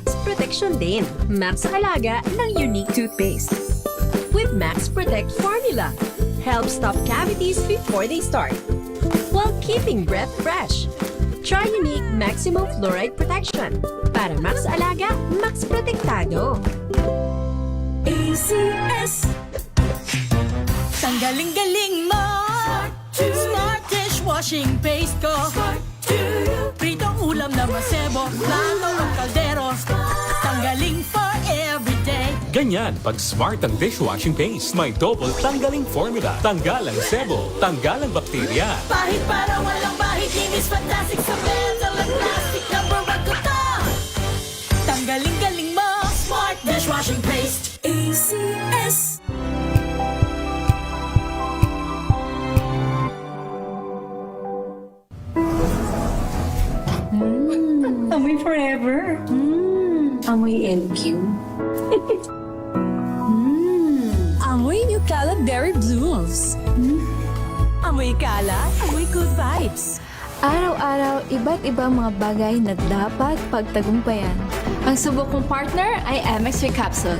Max Protection din. Max Alaga ng unique toothpaste. With Max Protect Formula. Help stop cavities before they start. While keeping breath fresh. Try unique Maximum Fluoride Protection. Para Max Alaga, Max Protektado. ACS. Tanggaling-galing mo. Smart dishwashing paste ko. Pritong ulam na masebo. Plato ng kaldero. Tanggaling for everyday. Ganyan pag smart ang dishwashing paste. May double tanggaling formula. Tanggal ang sebo, tanggal ang bakterya. Pahit para walang bahid. Linis fantastic sa metal at plastic. Number one ko to. Tanggaling-galing mo. Smart dishwashing paste. ACS. Amoy forever. Amoy LQ. Amoy New Calab Berry Blooms. Amoy kalat, amoy good vibes. Araw-araw, iba't ibang mga bagay na dapat pagtagumpayan. Ang subok kong partner ay MX3 Capsule.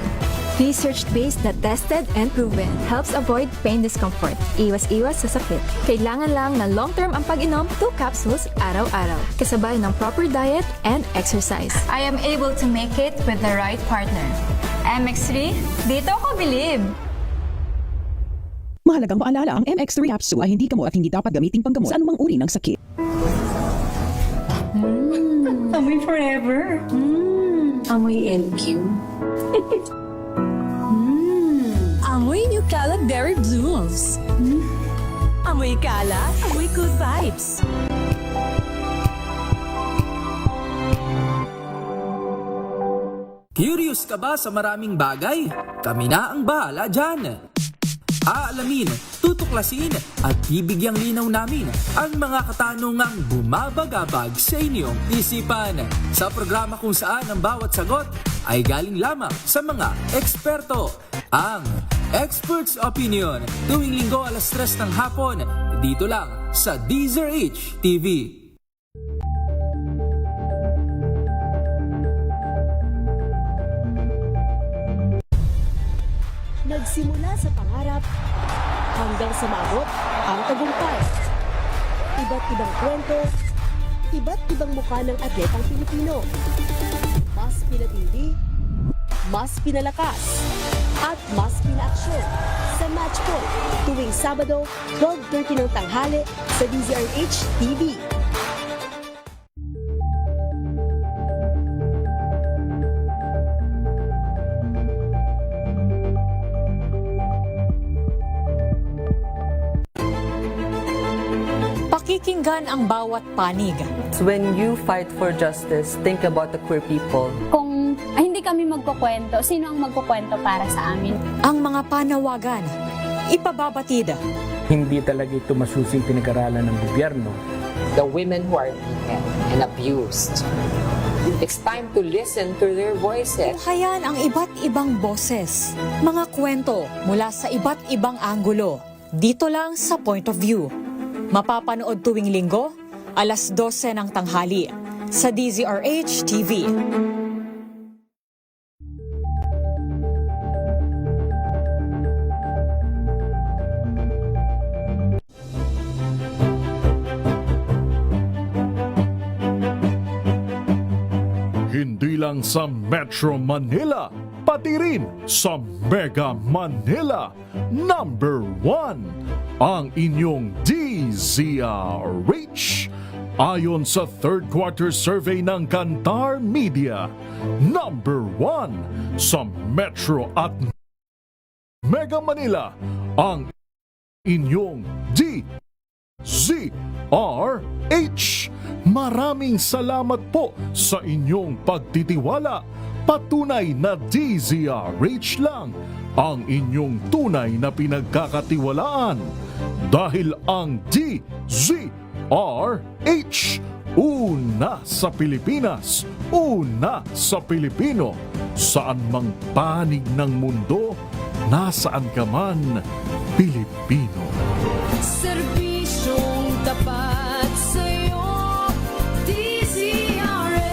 Research-based na tested and proven. Helps avoid pain discomfort. Iwas-iwas sa sakit. Kailangan lang na long-term ang pag-inom 2 capsules araw-araw. Kasabay ng proper diet and exercise. I am able to make it with the right partner. MX3, dito ako believe! Mahalagang paalala, ang MX3 capsule ay hindi gamot at hindi dapat gamitin panggamot sa anumang uri ng sakit. Amoy forever. Amoy LQ. Amoy New Calab Berry Blooms. Amoy kalat, amoy good vibes. Curious ka ba sa maraming bagay? Kami na ang bahala dyan. Aalamin, tutuklasin at bibigyang linaw namin ang mga katanungang bumabagabag sa inyong isipan. Sa programa kung saan ang bawat sagot ay galing lamang sa mga eksperto. Ang Expert's Opinion, tuwing linggo alas 3 ng hapon, dito lang sa DZRH TV. Nagsimula sa pangarap hanggang sa maabot ang tagumpay. Iba't ibang kwento, iba't ibang mukha ng atletang Pilipino. Mas pinatindi, mas pinalakas, at mas pinaaksyon sa Match Point tuwing Sabado, 12:30 ng tanghali sa DZRH TV. Pakikinggan ang bawat panig. When you fight for justice, think about the queer people. Kung hindi kami magkukwento, sino ang magkukwento para sa amin? Ang mga panawagan, ipababatid. Hindi talaga ito masusing pinag-aralan ng gobyerno. The women who are beaten and abused. It's time to listen to their voices. Tunghayan ang iba't ibang boses. Mga kwento mula sa iba't ibang anggulo. Dito lang sa Point of View. Mapapanood tuwing linggo, alas 12 ng tanghali sa DZRH TV. Hindi lang sa Metro Manila, pati rin sa Mega Manila. Number 1, ang inyong DZRH. Ayon sa third quarter survey ng Kantar Media, number 1 sa Metro at Mega Manila, ang inyong DZRH. Maraming salamat po sa inyong pagtitiwala. Patunay na DZRH lang ang inyong tunay na pinagkakatiwalaan. Dahil ang DZRH, una sa Pilipinas, una sa Pilipino. Saan mang panig ng mundo, nasaan ka man, Pilipino. Serbisyong tapat sa'yo, DZRH.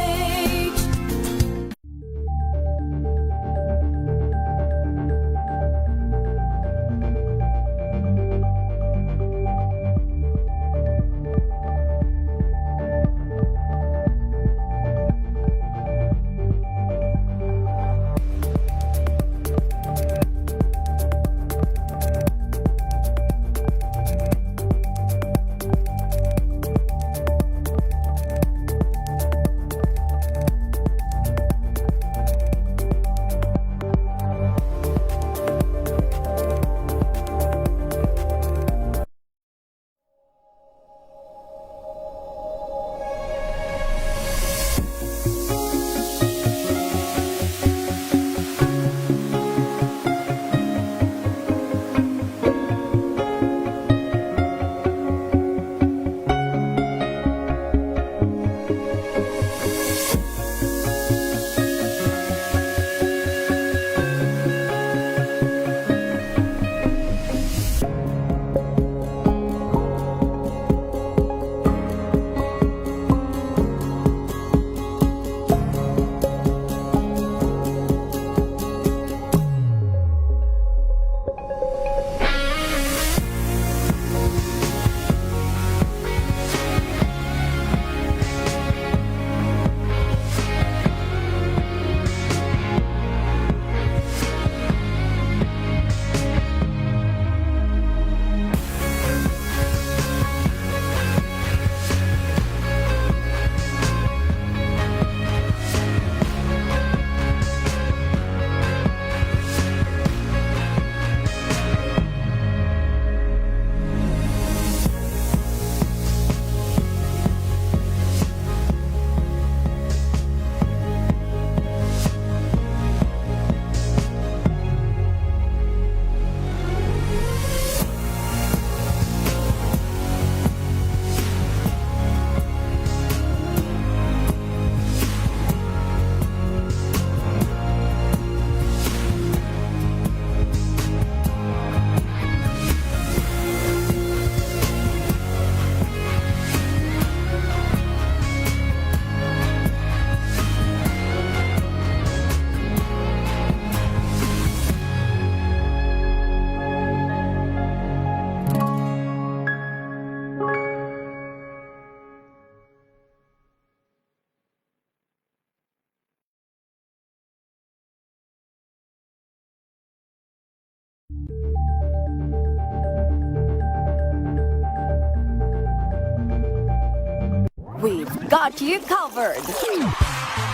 got you covered.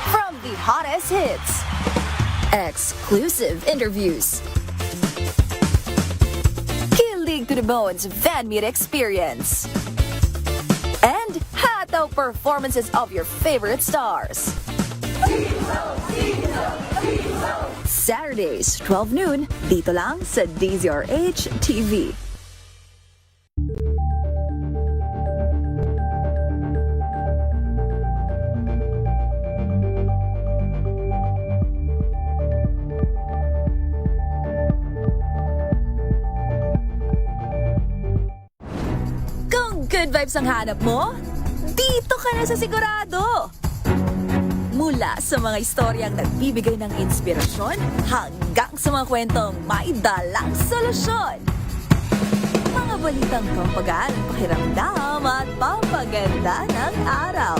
From the hottest hits, exclusive interviews, kilig to the bones fan meet experience, and hataw performances of your favorite stars. Saturdays, 12 noon, dito lang sa DZRH TV. Kung good vibes ang hanap mo, dito ka na sa sigurado. Mula sa mga istoryang nagbibigay ng inspirasyon hanggang sa mga kwentong may dalang solusyon. Mga balitang pampagaan ng pakiramdam at pampaganda ng araw.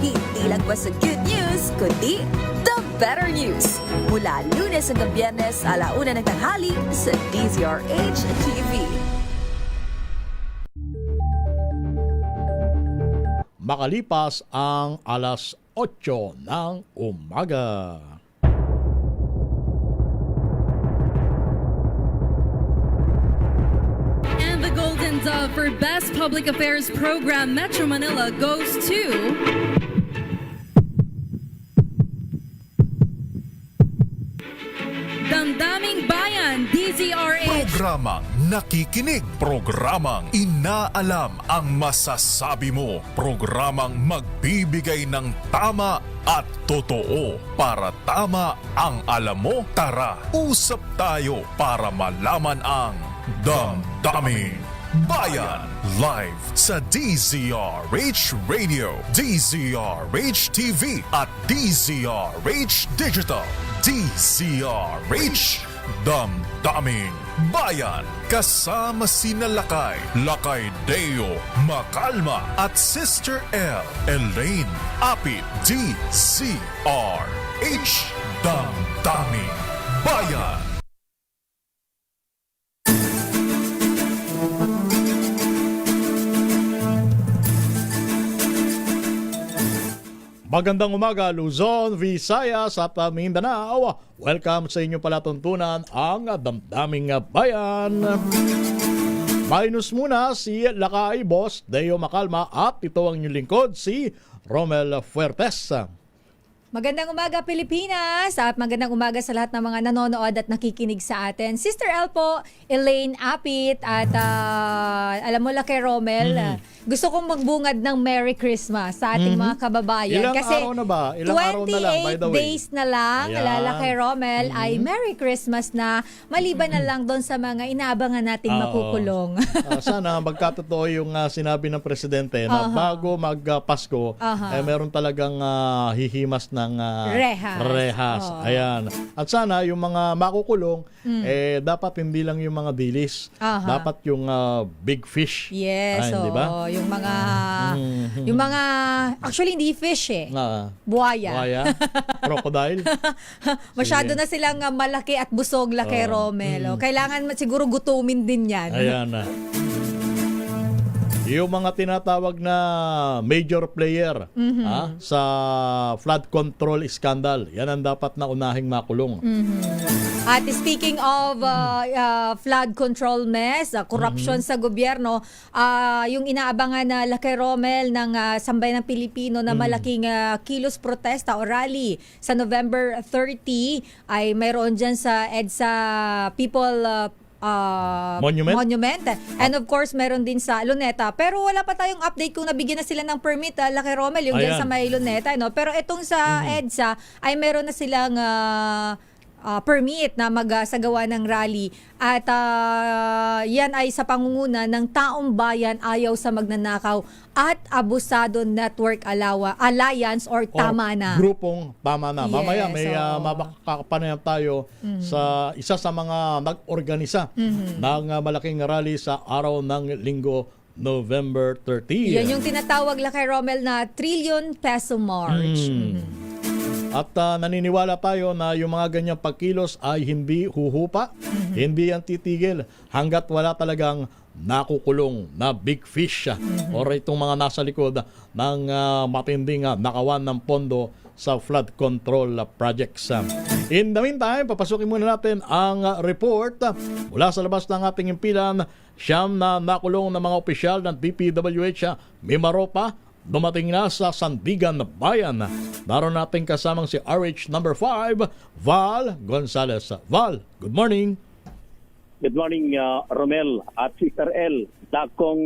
Hindi lang ba sa good news, kundi the better news. Mula Lunes hanggang Biyernes, 1:00 ng tanghali sa DZRH TV. Makalipas ang alas 8 ng umaga. And the Golden Dove for Best Public Affairs Program Metro Manila goes to Damdaming Bayan, DZRH. Programang nakikinig, programang inaalam ang masasabi mo, programang magbibigay ng tama at totoo. Para tama ang alam mo, tara, usap tayo para malaman ang Damdaming Bayan. Live sa DZRH Radio, DZRH TV at DZRH Digital. DZRH Damdaming Bayan. Kasama sina Lakay Deo, Makalma at Sister L, Elaine Apit. DZRH Damdaming Bayan. Magandang umaga, Luzon, Visayas at Mindanao. Welcome sa inyong palatuntunan ang Damdaming Bayan. Minus muna si Lakay, Boss Deo Makalma at ito ang inyong lingkod, si Romel Fuertes. Magandang umaga, Pilipinas, at magandang umaga sa lahat ng mga nanonood at nakikinig sa atin. Sister L po, Elaine Apit, at alam mo, Lakay Romel, gusto kong magbungad ng Merry Christmas sa ating mga kababayan. Ilang kasi araw na ba? Ilang araw na lang, by the way? 28 days na lang, Lakay Romel, ay Merry Christmas na, maliban na lang doon sa mga inaabangan nating makukulong. Sana magkatotoo yung sinabi ng Presidente na bago mag-Pasko, meron talagang hihimas ng rehas. Ayan. At sana yung mga makukulong, dapat hindi lang yung mga dilis. Dapat yung big fish. Yes. Diba? Yung mga actually hindi fish buhaya. Crocodile. Masyado na silang malaki at busog, Lakay Romel. Kailangan siguro gutumin din yan. Ayan na. Yung mga tinatawag na major player sa flood control scandal, yan ang dapat na unahing makulong. At speaking of flood control mess, corruption sa gobyerno, yung inaabangan na Lakay Romel ng Sambayan ng Pilipino na malaking kilos protesta o rally sa November 30 ay mayroon dyan sa EDSA People Monument. And of course, meron din sa Luneta. Pero wala pa tayong update kung nabigyan na sila ng permit, Lakay Romel, yung dyan sa may Luneta. No? Pero itong sa EDSA, ay meron na silang permit na magsagawa ng rally. At yan ay sa pangunguna ng Taong Bayan Ayaw sa Magnanakaw at Abusado Network Alliance or Tama Na. Grupong Tama Na. Yes, Mamaya may mapakapanayam tayo sa isa sa mga nag-organisa ng malaking rally sa araw ng Linggo, November 30. Yan yung tinatawag, Lakay Romel, na Trillion Peso March. At naniniwala tayo na yung mga ganyang pagkilos ay hindi huhupa, hindi yan titigil hanggat wala talagang nakukulong na big fish or itong mga nasa likod ng matinding nakawan ng pondo sa flood control projects. In the meantime, papasukin muna natin ang report mula sa labas ng ating impilan. Siyam na nakulong na mga opisyal ng DPWH Mimaropa dumating na sa Sandigan Bayan. Naroon natin kasamang si RH number 5, Val Gonzales. Val, good morning. Good morning, Romel at Sister L. Dakong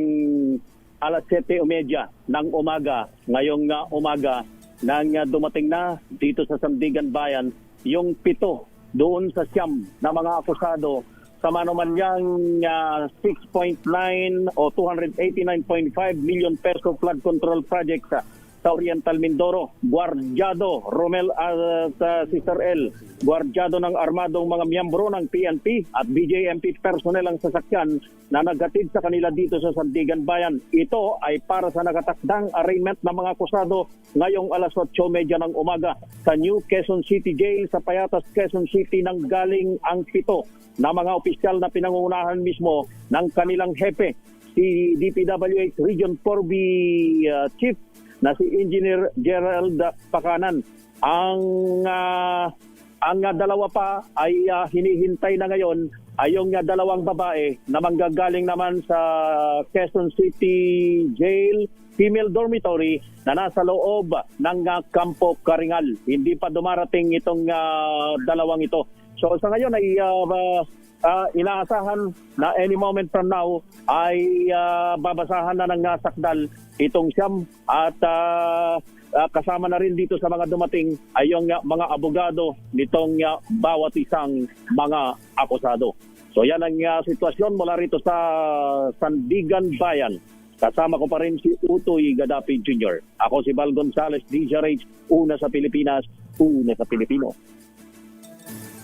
alas 7:30 ng umaga, ngayong umaga, nang dumating na dito sa Sandigan Bayan yung 7 doon sa siyam na mga akusado sa manumanyang 6.9 o 289.5 million peso flood control project sa Oriental Mindoro. Guardyado, Romel at Sister L, guardyado ng armadong mga miyembro ng PNP at BJMP personnel ang sasakyan na naghatid sa kanila dito sa Sandigan Bayan. Ito ay para sa nakatakdang arraignment ng mga akusado ngayong alas 8:30 ng umaga sa New Quezon City Jail sa Payatas, Quezon City, nang galing ang 7 na mga opisyal na pinangungunahan mismo ng kanilang hepe, si DPWH Region 4B Chief na si Engineer Gerald Pakanan. Ang dalawa pa ay hinihintay na ngayon ay yung dalawang babae na manggagaling naman sa Quezon City Jail female dormitory na nasa loob ng Kampo Karingal. Hindi pa dumarating itong dalawang ito. So sa ngayon ay inaasahan na any moment from now ay babasahan na ng sakdal itong siyam at kasama na rin dito sa mga dumating ay yung mga abogado nitong bawat isang mga akusado. So yan ang sitwasyon mula rito sa Sandigan Bayan. Kasama ko pa rin si Utoy Gadapi Jr. Ako si Val Gonzales, DZRH, una sa Pilipinas, una sa Pilipino.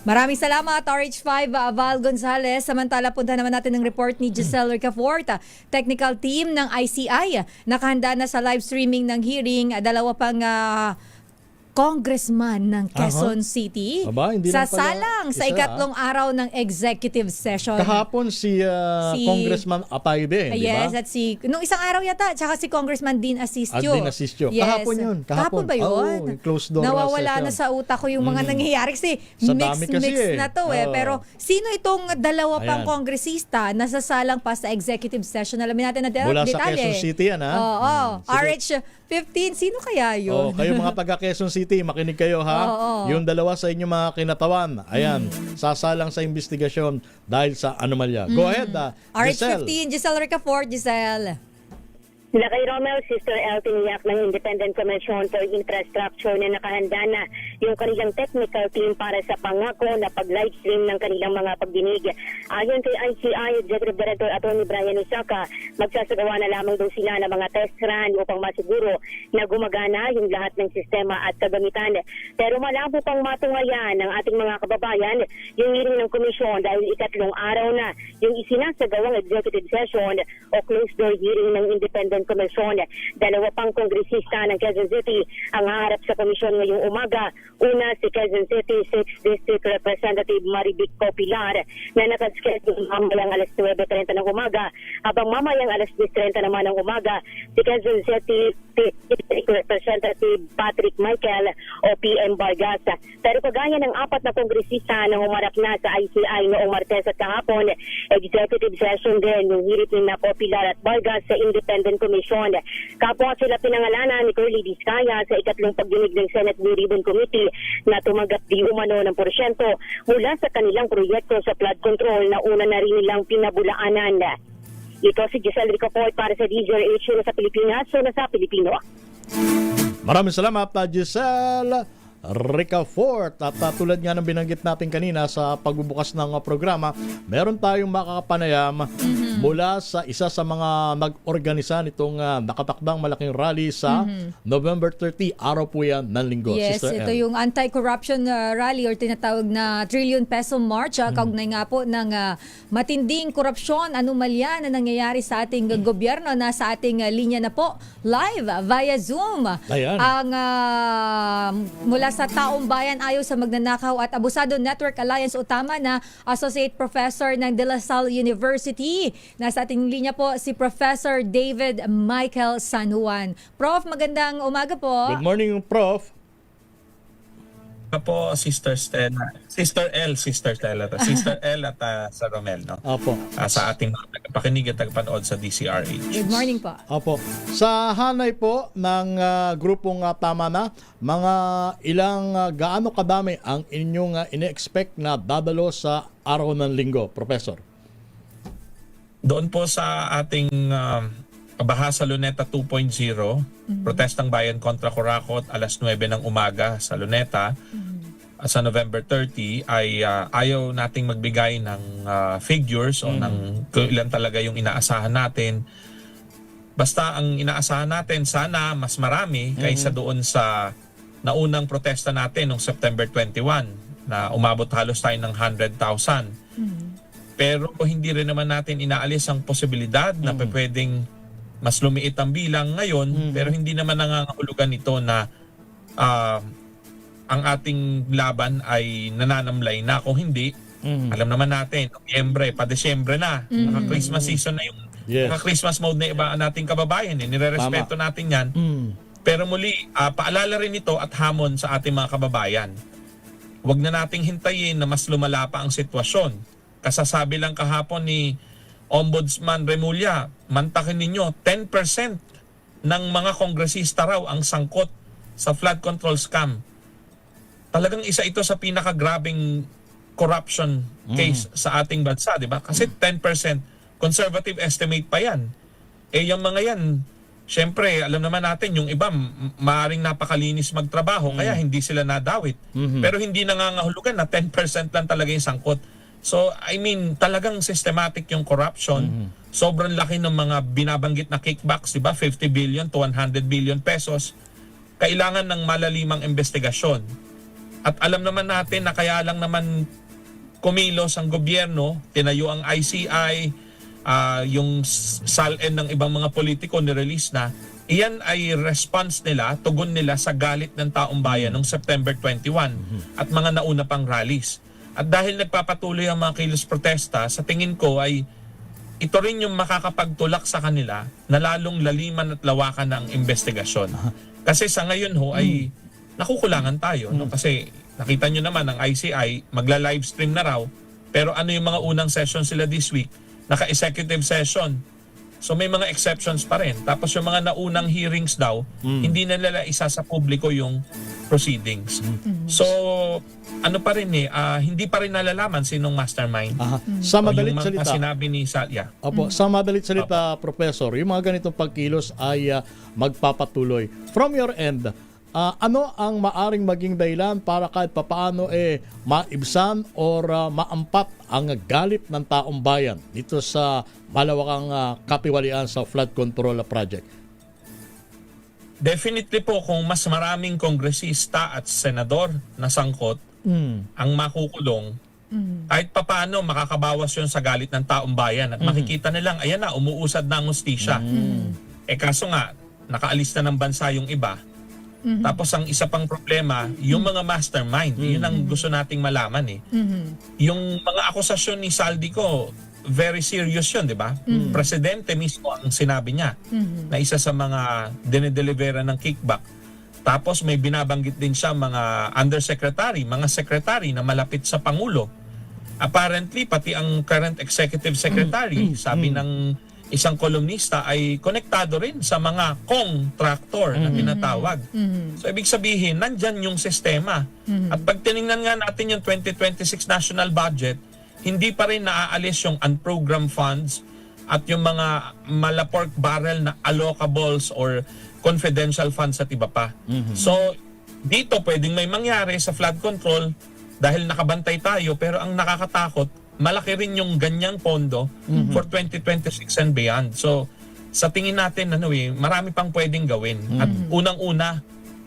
Maraming salamat, RH5 Val Gonzales. Samantala, punta naman natin ng report ni Giselle Ricafort, technical team ng ICI. Nakahanda na sa live streaming ng hearing, dalawa pang congressman ng Quezon City. Aba, hindi sa lang pala salang sa isa, ikatlong araw ng executive session. Kahapon si Congressman Atayde, di ba? Yes, at nung isang araw yata, tsaka si Congressman Dean Asistio. Dean Asistio. Yes. Kahapon yun. Kahapon ba yun? Closed door nawawala na sa utak ko yung mga nangyayari kasi mix na to Pero sino itong dalawa pang kongresista na sasalang pa sa executive session? Alamin natin na mula detalye. sa Quezon City yan, ha? Oo. RH15, sino kaya yun? Kayo mga taga Quezon City, makinig kayo, ha? Yung dalawa sa inyo mga kinatawan, ayan, sasalang sa investigasyon dahil sa anomalya. Go ahead, Giselle. RH15, Giselle Ricafort. Giselle. Sila kay Romel, Sister El tiniyak ng Independent Commission for Infrastructure na nakahanda na yung kanilang technical team para sa pangako na pag-livestream ng kanilang mga pagdinig. Ayon kay ICI Executive Director Atty. Brian Osaka, magsasagawa na lamang daw sila ng mga test run upang masiguro na gumagana yung lahat ng sistema at kagamitan. Pero malabo pang matungayan ng ating mga kababayan yung hearing ng komisyon dahil ikatlong araw na yung isinasagawang executive session o closed-door hearing ng Independent Komisyon. Dalawa pang kongresista ng Quezon City ang haharap sa komisyon ngayong umaga. Una, si Quezon City 6th District Representative Marivic Copilar na nakaschedule mamayang alas 9:30 ng umaga. Habang mamayang alas 10:30 naman ng umaga, si Quezon City District Representative Patrick Michael o PM Vargas. Pero kagaya ng 4 na kongresista na humarap na sa ICI noong Martes at kahapon, executive session din yung hearing na Copilar at Vargas sa Independent Commission. Kapwa sila pinangalanan ni Curly Vizcaya sa ikatlong pagdinig ng Senate Blue Ribbon Committee na tumanggap di umano ng porsyento mula sa kanilang proyekto sa flood control na una na rin nilang pinabulaanan. Ito si Giselle Ricafort para sa DZRH na sa Pilipinas, na sa Pilipino. Maraming salamat, Giselle Ricafort. At tulad nga ng binanggit natin kanina sa pagbubukas ng programa, meron tayong makakapanayam mula sa isa sa mga nag-organisa nitong nakatakdang malaking rally sa November 30, araw po yan ng linggo. Yes, Sister ito M. yung anti-corruption rally or tinatawag na trillion peso march. Kaugnay nga po ng matinding korupsyon, anomalya na nangyayari sa ating gobyerno. Nasa ating linya na po live via Zoom. Ayan. Ang mula mula sa Taong Bayan Ayaw sa Magnanakaw at Abusado Network Alliance o TAMA na Associate Professor ng De La Salle University. Nasa ating linya po si Professor David Michael San Juan. Prof, magandang umaga po. Good morning, Prof. Po, Sister Stella, Sister L at sa Romel, no? Opo. Sa ating mga pakinig at panood sa DCRH. Good morning po. Opo. Sa hanay po ng grupong Tama Na, mga ilang gaano kadami ang inyong ine-expect na dadalo sa araw ng linggo, Professor? Doon po sa ating Bahasa Luneta 2.0, Protestang Bayan kontra Corakot, alas 9 ng umaga sa Luneta. Sa November 30 ay ayaw nating magbigay ng figures o ng ilan talaga yung inaasahan natin. Basta ang inaasahan natin, sana mas marami kaysa doon sa naunang protesta natin noong September 21 na umabot halos tayo ng 100,000. Pero hindi rin naman natin inaalis ang posibilidad na pwedeng mas lumiit ang bilang ngayon, pero hindi naman nangangahulugan ito na ang ating laban ay nananamlay na. Kung hindi, alam naman natin, Nobyembre, pa-Desyembre na, naka-Christmas season na yung naka-Christmas mode na iba nating kababayan. Nire-respeto natin yan. Pero muli, paalala rin ito at hamon sa ating mga kababayan. Huwag na nating hintayin na mas lumala pa ang sitwasyon. Kasasabi lang kahapon ni Ombudsman Remulla, mantakin ninyo, 10% ng mga kongresista raw ang sangkot sa flood control scam. Talagang isa ito sa pinakagrabing corruption case sa ating bansa, di ba? Kasi 10%, conservative estimate pa yan. Yung mga yan, syempre, alam naman natin, yung iba, maaaring napakalinis magtrabaho, kaya hindi sila nadawit. Pero hindi nangangahulugan na 10% lang talaga yung sangkot. So, I mean, talagang systematic yung corruption. Sobrang laki ng mga binabanggit na kickbacks, di ba? 50 billion to 100 billion pesos. Kailangan ng malalimang investigasyon. At alam naman natin na kaya lang naman kumilos ang gobyerno, tinayo ang ICI, yung SALN ng ibang mga politiko ni-release na, iyan ay response nila, tugon nila sa galit ng taong bayan noong September 21 at mga nauna pang rallies. At dahil nagpapatuloy ang mga kilos protesta, sa tingin ko ay ito rin yung makakapagtulak sa kanila na lalong laliman at lawakan ng investigasyon. Kasi sa ngayon ho ay nakukulangan tayo. No? Kasi nakita nyo naman ang ICI, magla-livestream na raw. Pero ano yung mga unang session sila this week? Naka-executive session. So may mga exceptions pa rin. Tapos yung mga naunang hearings daw, hindi na nila isa sa publiko yung proceedings. So ano pa rin hindi pa rin nalalaman sinong mastermind. Sa madalit salita, sinabi ni Salya. Opo, sa madalit salita, Professor, yung mga ganitong pagkilos ay magpapatuloy. From your end, ano ang maaring maging dahilan para kahit papaano maibsan or maampat ang galit ng taong bayan dito sa malawakang katiwalian sa flood control project? Definitely po, kung mas maraming kongresista at senador na sangkot ang makukulong, kahit papaano makakabawas yun sa galit ng taong bayan at makikita nilang, ayan na, umuusad na ang hustisya. Kaso nga, nakaalis na ng bansa yung iba. Tapos ang isa pang problema, yung mga mastermind, yun ang gusto nating malaman Yung mga akusasyon ni Saldico, very serious yun, di ba? Presidente mismo ang sinabi niya na isa sa mga dinedelivera ng kickback. Tapos may binabanggit din siya mga undersecretary, mga secretary na malapit sa Pangulo. Apparently, pati ang current executive secretary, sabi ng isang kolumnista, ay konektado rin sa mga contractor na tinatawag. So ibig sabihin, nandyan yung sistema. At pag tinignan nga natin yung 2026 national budget, hindi pa rin naaalis yung unprogrammed funds at yung mga malapork barrel na allocables or confidential funds at iba pa. So dito pwedeng may mangyari sa flood control dahil nakabantay tayo, pero ang nakakatakot, malaki rin yung ganyang pondo for 2026 and beyond. So, sa tingin natin, marami pang pwedeng gawin. At unang-una,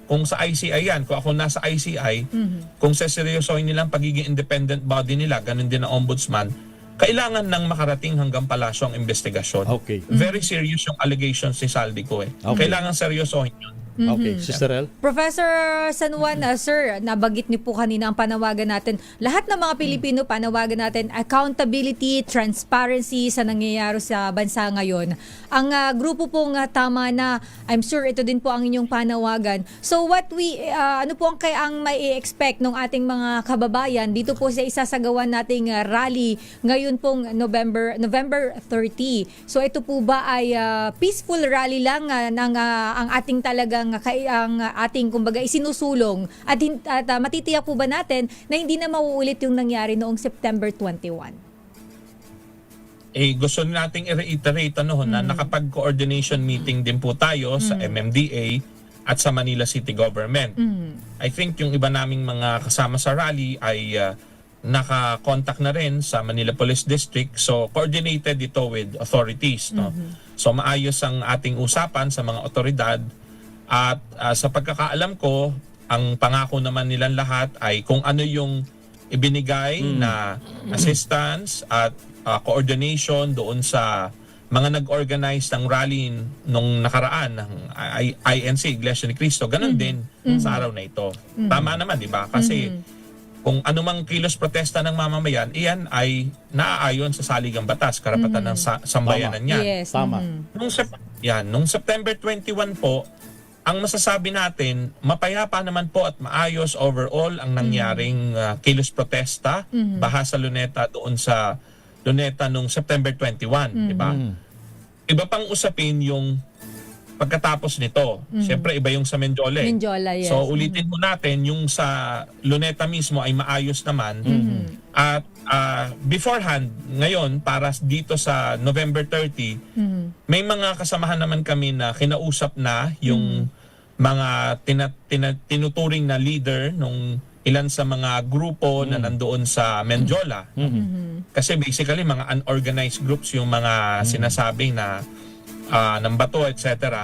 kung sa ICI yan, kung ako nasa ICI, kung seseryosohin nilang pagiging independent body nila, ganun din ang ombudsman, kailangan nang makarating hanggang palasyo ang investigasyon. Very serious yung allegations ni Saldico. Kailangan seryosohin yun. Okay, Sister El? Professor San Juan, sir, nabagit niyo po kanina ang panawagan natin. Lahat ng mga Pilipino, panawagan natin accountability, transparency sa nangyayari sa bansa ngayon. Ang grupo pong tama na, I'm sure ito din po ang inyong panawagan. So what ano po ang may expect ng ating mga kababayan dito po sa isasagawan nating rally ngayon pong November 30. So ito po ba ay peaceful rally lang ng ang ating talagang ang ating kumbaga isinusulong at matitiyak po ba natin na hindi na mauulit yung nangyari noong September 21? Gusto nating i-reiterate na nakapag-coordination meeting din po tayo sa MMDA at sa Manila City Government. I think yung iba naming mga kasama sa rally ay naka-contact na rin sa Manila Police District, so coordinated ito with authorities. So maayos ang ating usapan sa mga otoridad. At sa pagkakaalam ko, ang pangako naman nilang lahat ay kung ano yung ibinigay na assistance at coordination doon sa mga nag-organize ng rally nung nakaraan ng INC, Iglesia ni Cristo, ganun din sa araw na ito. Tama naman, di ba? Kasi kung anumang kilos protesta ng mamamayan, iyan ay naaayon sa saligang batas, karapatan ng sambayanan niyan. Yes. Tama. Nung September 21 po, ang masasabi natin, mapayapa naman po at maayos overall ang nangyaring kilos protesta, baha sa Luneta doon sa Luneta nung September 21, di ba? Iba pang usapin yung pagkatapos nito. Siyempre, iba yung sa Menjola. Menjola, yes. So, ulitin po natin, yung sa Luneta mismo ay maayos naman. At beforehand, ngayon, para dito sa November 30, may mga kasamahan naman kami na kinausap na yung mga tinuturing na leader nung ilan sa mga grupo na nandoon sa Menjola. Kasi basically, mga unorganized groups yung mga sinasabing na ng bato, etc.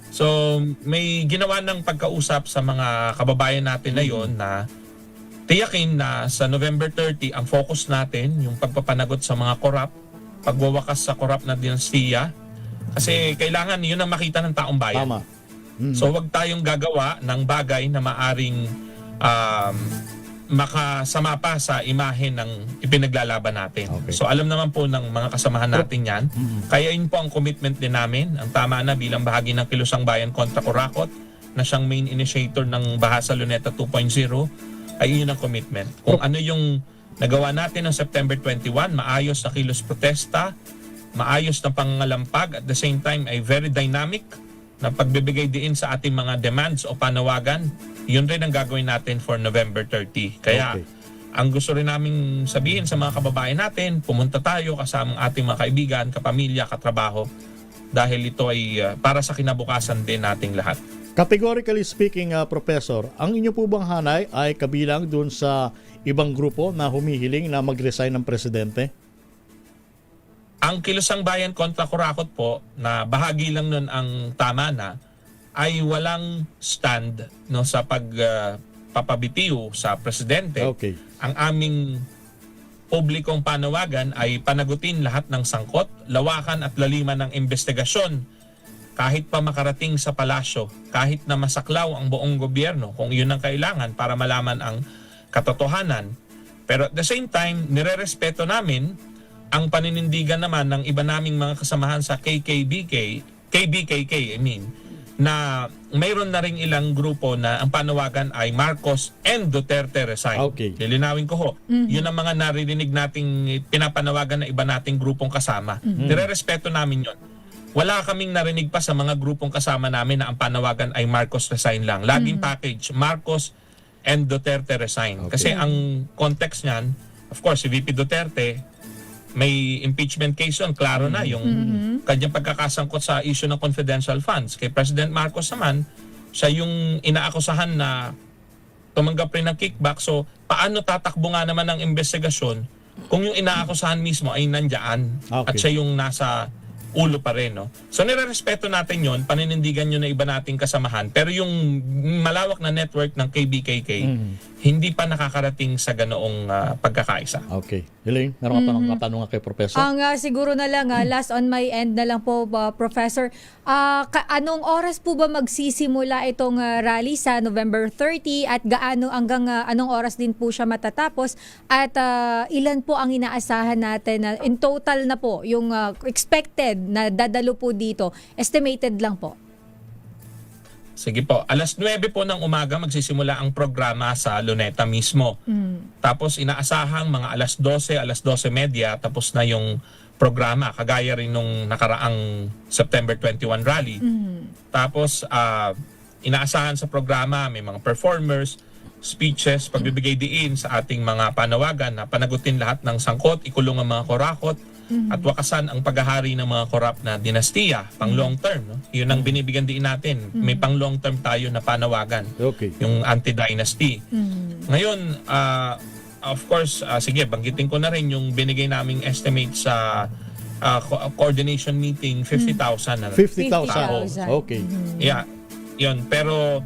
So, may ginawa ng pagkausap sa mga kababayan natin na yon na tiyakin na sa November 30, ang focus natin, yung pagpapanagot sa mga korap, pagwawakas sa korap na dinastiya. Kasi kailangan yun ang makita ng taong bayan. Tama. So, wag tayong gagawa ng bagay na maaring makasama pa sa imahe ng ipinaglalaban natin. So alam naman po ng mga kasamahan natin yan. Kaya yun po ang commitment din namin. Ang tama na bilang bahagi ng Kilusang Bayan kontra Kurakot na siyang main initiator ng Baha sa Luneta 2.0 ay yun ang commitment. Kung ano yung nagawa natin ng September 21, maayos na kilos protesta, maayos na pangalampag, at the same time ay very dynamic na pagbibigay diin sa ating mga demands o panawagan, yun rin ang gagawin natin for November 30. Kaya ang gusto rin namin sabihin sa mga kababayan natin, pumunta tayo kasama ang ating mga kaibigan, kapamilya, katrabaho, dahil ito ay para sa kinabukasan din nating lahat. Categorically speaking, Professor, ang inyo po bang hanay ay kabilang dun sa ibang grupo na humihiling na mag-resign ng presidente? Ang Kilusang Bayan kontra Kurakot po, na bahagi lang nun ang tama na, ay walang stand sa pagpapabitiw sa presidente. Ang aming publikong panawagan ay panagutin lahat ng sangkot, lawakan at laliman ng investigasyon, kahit pa makarating sa palasyo, kahit na masaklaw ang buong gobyerno kung yun ang kailangan para malaman ang katotohanan. Pero at the same time, nirerespeto namin ang paninindigan naman ng iba naming mga kasamahan sa KBKK, na mayroon na ring ilang grupo na ang panawagan ay Marcos and Duterte resign. Lilinawin ko ho. Yun ang mga naririnig nating pinapanawagan na iba nating grupong kasama. Nirerespeto namin yun. Wala kaming narinig pa sa mga grupong kasama namin na ang panawagan ay Marcos resign lang. Laging package, Marcos and Duterte resign. Kasi ang context niyan, of course, si VP Duterte, may impeachment case yun, klaro na yung kanyang pagkakasangkot sa issue ng confidential funds. Kay President Marcos naman, siya yung inaakusahan na tumanggap rin ng kickback. So, paano tatakbo nga naman ang investigasyon kung yung inaakusahan mismo ay nandiyan at siya yung nasa ulo pa rin, no? So nirerespeto natin yon, paninindigan yun na iba nating kasamahan, pero yung malawak na network ng KBKK, hindi pa nakakarating sa ganoong pagkakaisa. Okay. Elaine, meron ka pa ng katanungan kay Professor? Ang siguro na lang, last on my end na lang po, Professor, anong oras po ba magsisimula itong rally sa November 30 at gaano hanggang anong oras din po siya matatapos at ilan po ang inaasahan natin na in total na po yung expected na dadalo po dito, estimated lang po. Sige po, alas 9 po ng umaga magsisimula ang programa sa Luneta mismo. Tapos inaasahang mga alas 12, alas 12:30 tapos na yung programa, kagaya rin nung nakaraang September 21 rally. Tapos inaasahan sa programa may mga performers, speeches, pagbibigay diin sa ating mga panawagan na panagutin lahat ng sangkot, ikulong ang mga korakot, at wakasan ang paghahari ng mga korap na dinastiya, pang long term. No? Yun ang binibigyan din natin. May pang long term tayo na panawagan. Okay. Yung anti-dynasty. Ngayon, of course, sige, banggitin ko na rin yung binigay naming estimate sa coordination meeting, 50,000 na lang. 50,000. Okay. Yeah. Yun. Pero,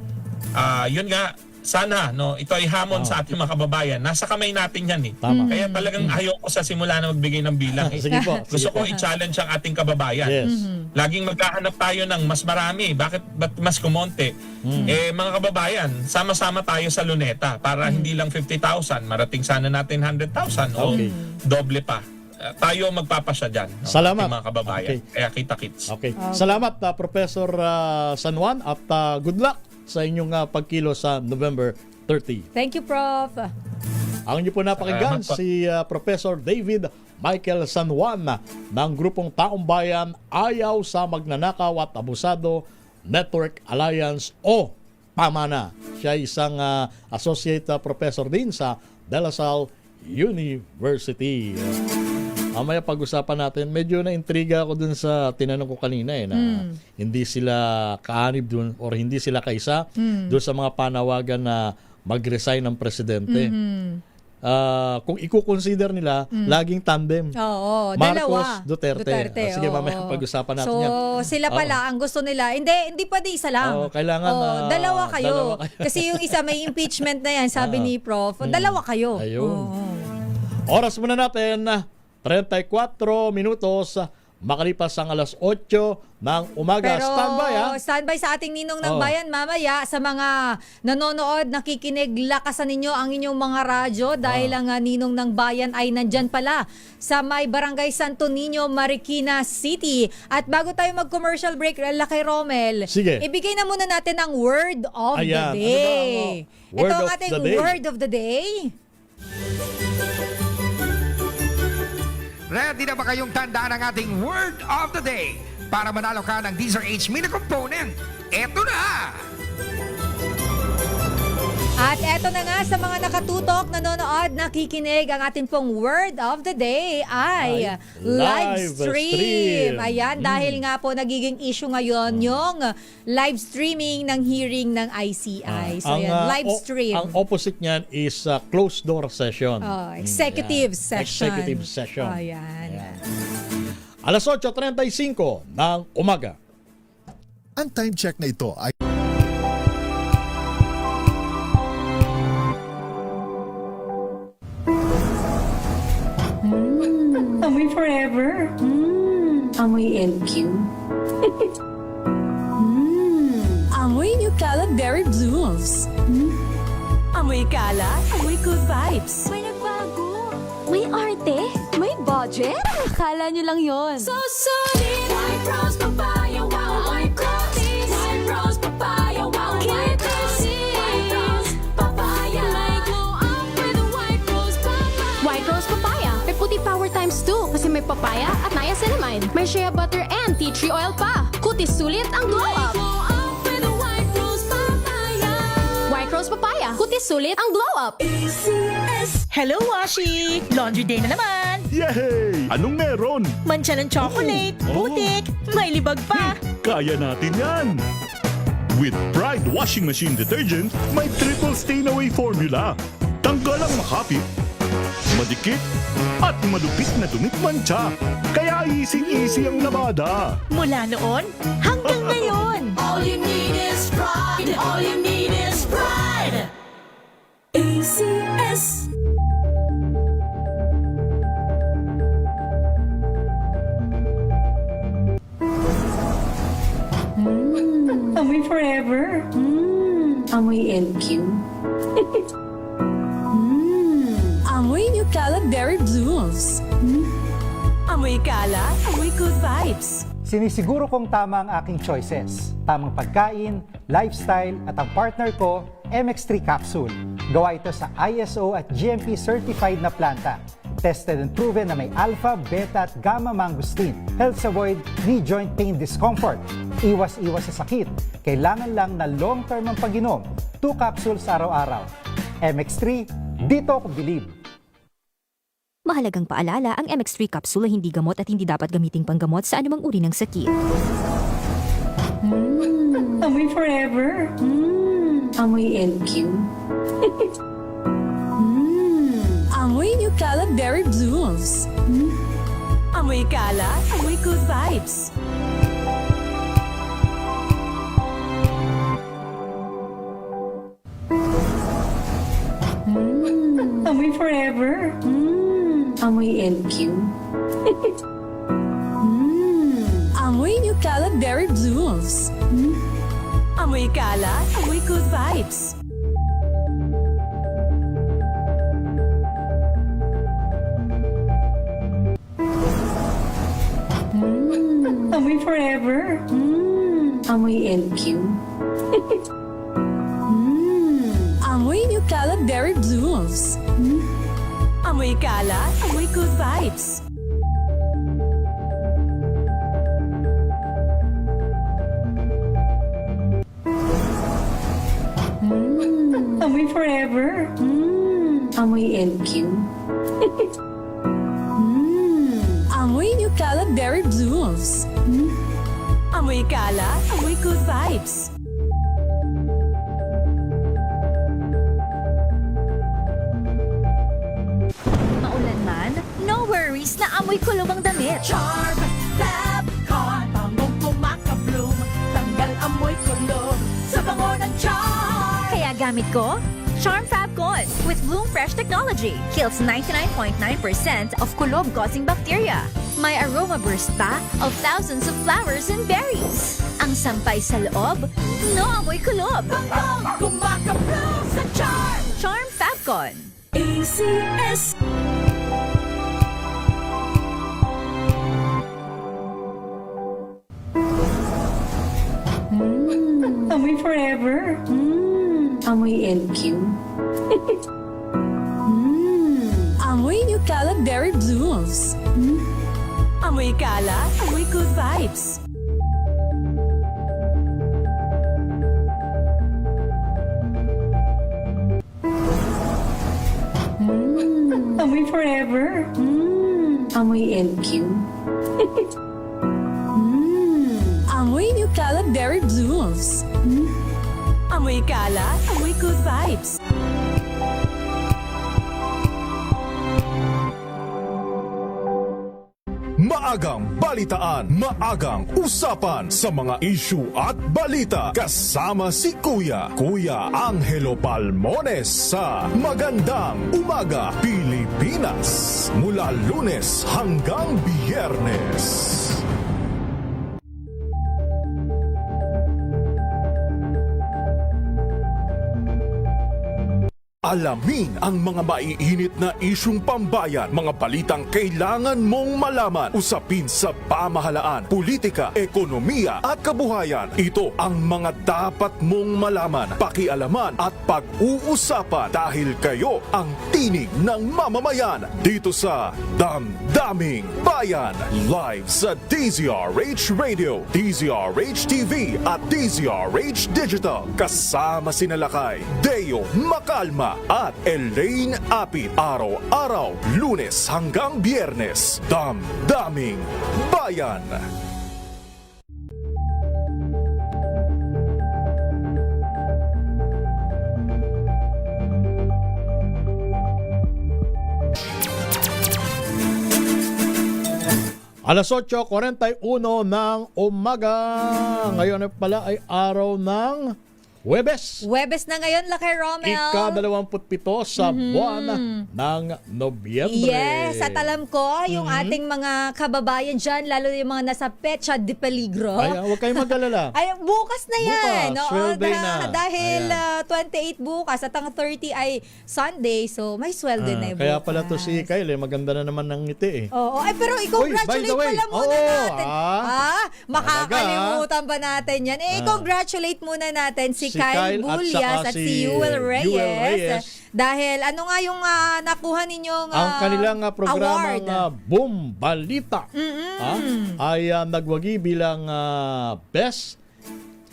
yun nga, sana, no, ito ay hamon sa ating mga kababayan. Nasa kamay natin yan eh. Tama. Kaya talagang ayoko sa simula na magbigay ng bilang. Eh. Sige po. Gusto ko i-challenge ang ating kababayan. Yes. Laging maghahanap tayo ng mas marami. Ba't mas kumonte? Eh, mga kababayan, sama-sama tayo sa Luneta para hindi lang 50,000. Marating sana natin 100,000 o doble pa. Tayo magpapasya dyan. No? Salamat. Mga kababayan. Okay. Kaya kita-kits. Okay. Salamat, Professor San Juan, at good luck sa inyong pagkilo sa November 30. Thank you, Prof. Ang inyo po napakinggan si Professor David Michael San Juan ng grupong Taong Bayan Ayaw sa Magnanakaw at Abusado Network Alliance o PAMANA. Siya isang associate professor din sa De La Salle University. Mamaya pag-usapan natin, medyo na-intriga ako dun sa tinanong ko kanina na hindi sila kaanib dun or hindi sila kaisa dun sa mga panawagan na mag-resign ng presidente. Kung i-consider nila, laging tandem. Oo, Marcos, dalawa. Duterte. Sige, mamaya pag-usapan natin yan. So, sila pala, ang gusto nila, hindi pwede isa lang. Kailangan dalawa kayo. Kasi yung isa may impeachment na yan, sabi ni Prof. Dalawa kayo. Ayun. Oras muna natin, 34 minutos makalipas ang alas 8 ng umaga. Pero, standby sa ating ninong ng bayan mamaya. Sa mga nanonood, nakikinig, lakasan ninyo ang inyong mga radyo dahil ang ninong ng bayan ay nandyan pala sa may Barangay Santo Niño, Marikina City. At bago tayo mag-commercial break, Lakay Romel, sige, ibigay na muna natin ang word of the day. Ito ang ating word of the day. Ready na ba kayong tandaan ang ating word of the day para manalo ka ng Deezer H Mini Component? Eto na! At eto na nga sa mga nakatutok, nanonood, nakikinig, ang ating pong word of the day ay live stream. Ayan, dahil nga po nagiging issue ngayon yung live streaming ng hearing ng ICI. So yan, live stream. Ang opposite niyan is closed door session. Executive session. Executive session. Ayan. Alas 8:35 ng umaga. Ang time check na ito ay Amoy forever. Amoy LQ. Amoy New Cala Berry Blooms. Amoy Cala, amoy good vibes. May nagbago. May arte, may budget. Akala nyo lang yon. So solid. White Rose Papaya, wow, White Rose. White Rose Papaya, wow, White Rose. White Rose Papaya. May glow up with White Rose Papaya. White Rose Papaya. May puti power times 2 kasi may papaya at niacinamide. May shea butter and tea tree oil pa. Kutis sulit ang glow up. White Rose Papaya. Kutis sulit ang glow up. Hello, Washi! Laundry day na naman! Yay! Anong meron? Mancha ng chocolate, putik, may libag pa. Kaya natin yan! With Pride Washing Machine Detergent, may triple stain away formula. Tanggal ang makapit, Madikit at malupit na dumikmantsa. Kaya easy-easy ang labada. Mula noon hanggang ngayon. All you need is pride. All you need is pride. ACS. Amoy forever. Amoy LQ. Amoy New Calaberry Blooms. Amoy kala, amoy good vibes. Sinisiguro kong tama ang aking choices. Tamang pagkain, lifestyle, at ang partner ko, MX3 Capsule. Gawa ito sa ISO at GMP certified na planta. Tested and proven na may alpha, beta at gamma mangosteen. Helps avoid knee joint pain discomfort. Iwas-iwas sa sakit. Kailangan lang na long-term ang pag-inom. 2 capsules araw-araw. MX3, dito ako believe. Mahalagang paalala, ang MX3 capsule ay hindi gamot at hindi dapat gamiting panggamot sa anumang uri ng sakit. Amoy forever. Amoy LQ. Amoy New Calaberry Blooms. Amoy kala, amoy good vibes. Amoy forever. Amoy LQ. Amoy New Calaberry Blooms. Amoy kala, amoy good vibes. Amoy forever. Amoy LQ. Amoy New Calaberry Blooms. Amoy kala, amoy good vibes. Amoy forever. Amoy LQ. Amoy New Calaberry Blooms. Amoy kala, amoy good vibes. Maulan man, no worries na amoy kulob ang damit. Charm Fabcon, bangong kumakabloom, tanggal amoy kulob sa bango ng Charm. Kaya gamit ko, Charm Fabcon with Bloom Fresh technology. Kills 99.9% of kulob-causing bacteria. May aroma burst pa of thousands of flowers and berries. Ang sampay sa loob, no amoy kulob. Bangong kumakabloom sa Charm. Charm Fabcon. ACS. Amoy forever. Amoy LQ. Amoy New Calaberry Blooms. Amoy kala, amoy good vibes. Amoy forever. Amoy LQ. Amoy New Calaberry Blooms. Amoy kala, amoy good vibes. Maagang balitaan, maagang usapan sa mga issue at balita. Kasama si Kuya Angelo Palmones sa Magandang Umaga Pilipinas. Mula Lunes hanggang Biyernes. Alamin ang mga maiinit na isyung pambayan, mga balitang kailangan mong malaman, usapin sa pamahalaan, politika, ekonomiya at kabuhayan. Ito ang mga dapat mong malaman, pakialaman at pag-uusapan dahil kayo ang tinig ng mamamayan dito sa Damdaming Bayan. Live sa DZRH Radio, DZRH TV at DZRH Digital. Kasama sinalakay Deo Macalma at Elaine Apit. Araw-araw, Lunes hanggang Biyernes. Damdaming Bayan. Alas 8:41 ng umaga. Ngayon pala ay araw ng Huwebes. Huwebes na ngayon, Lucky Romel. Ika-27 sa buwan ng Nobyembre. Yes, at alam ko, yung ating mga kababayan dyan, lalo yung mga nasa Pecha de Peligro. Ay, huwag kayong mag-alala. Ay, bukas na yan. Bukas, sweldo na. Dahil 28 bukas at ang 30 ay Sunday, so may sweldo na yung Kaya bukas. pala to si Kyle, maganda na naman ng ngiti eh. Oo, ay pero i-congratulate pala muna natin. Makakalimutan ba natin yan? I-congratulate muna natin si Kyle Bullias at si Yuel Reyes. Dahil ano nga yung nakuha ninyong ang kanilang programang Boom Balita ay nagwagi bilang Best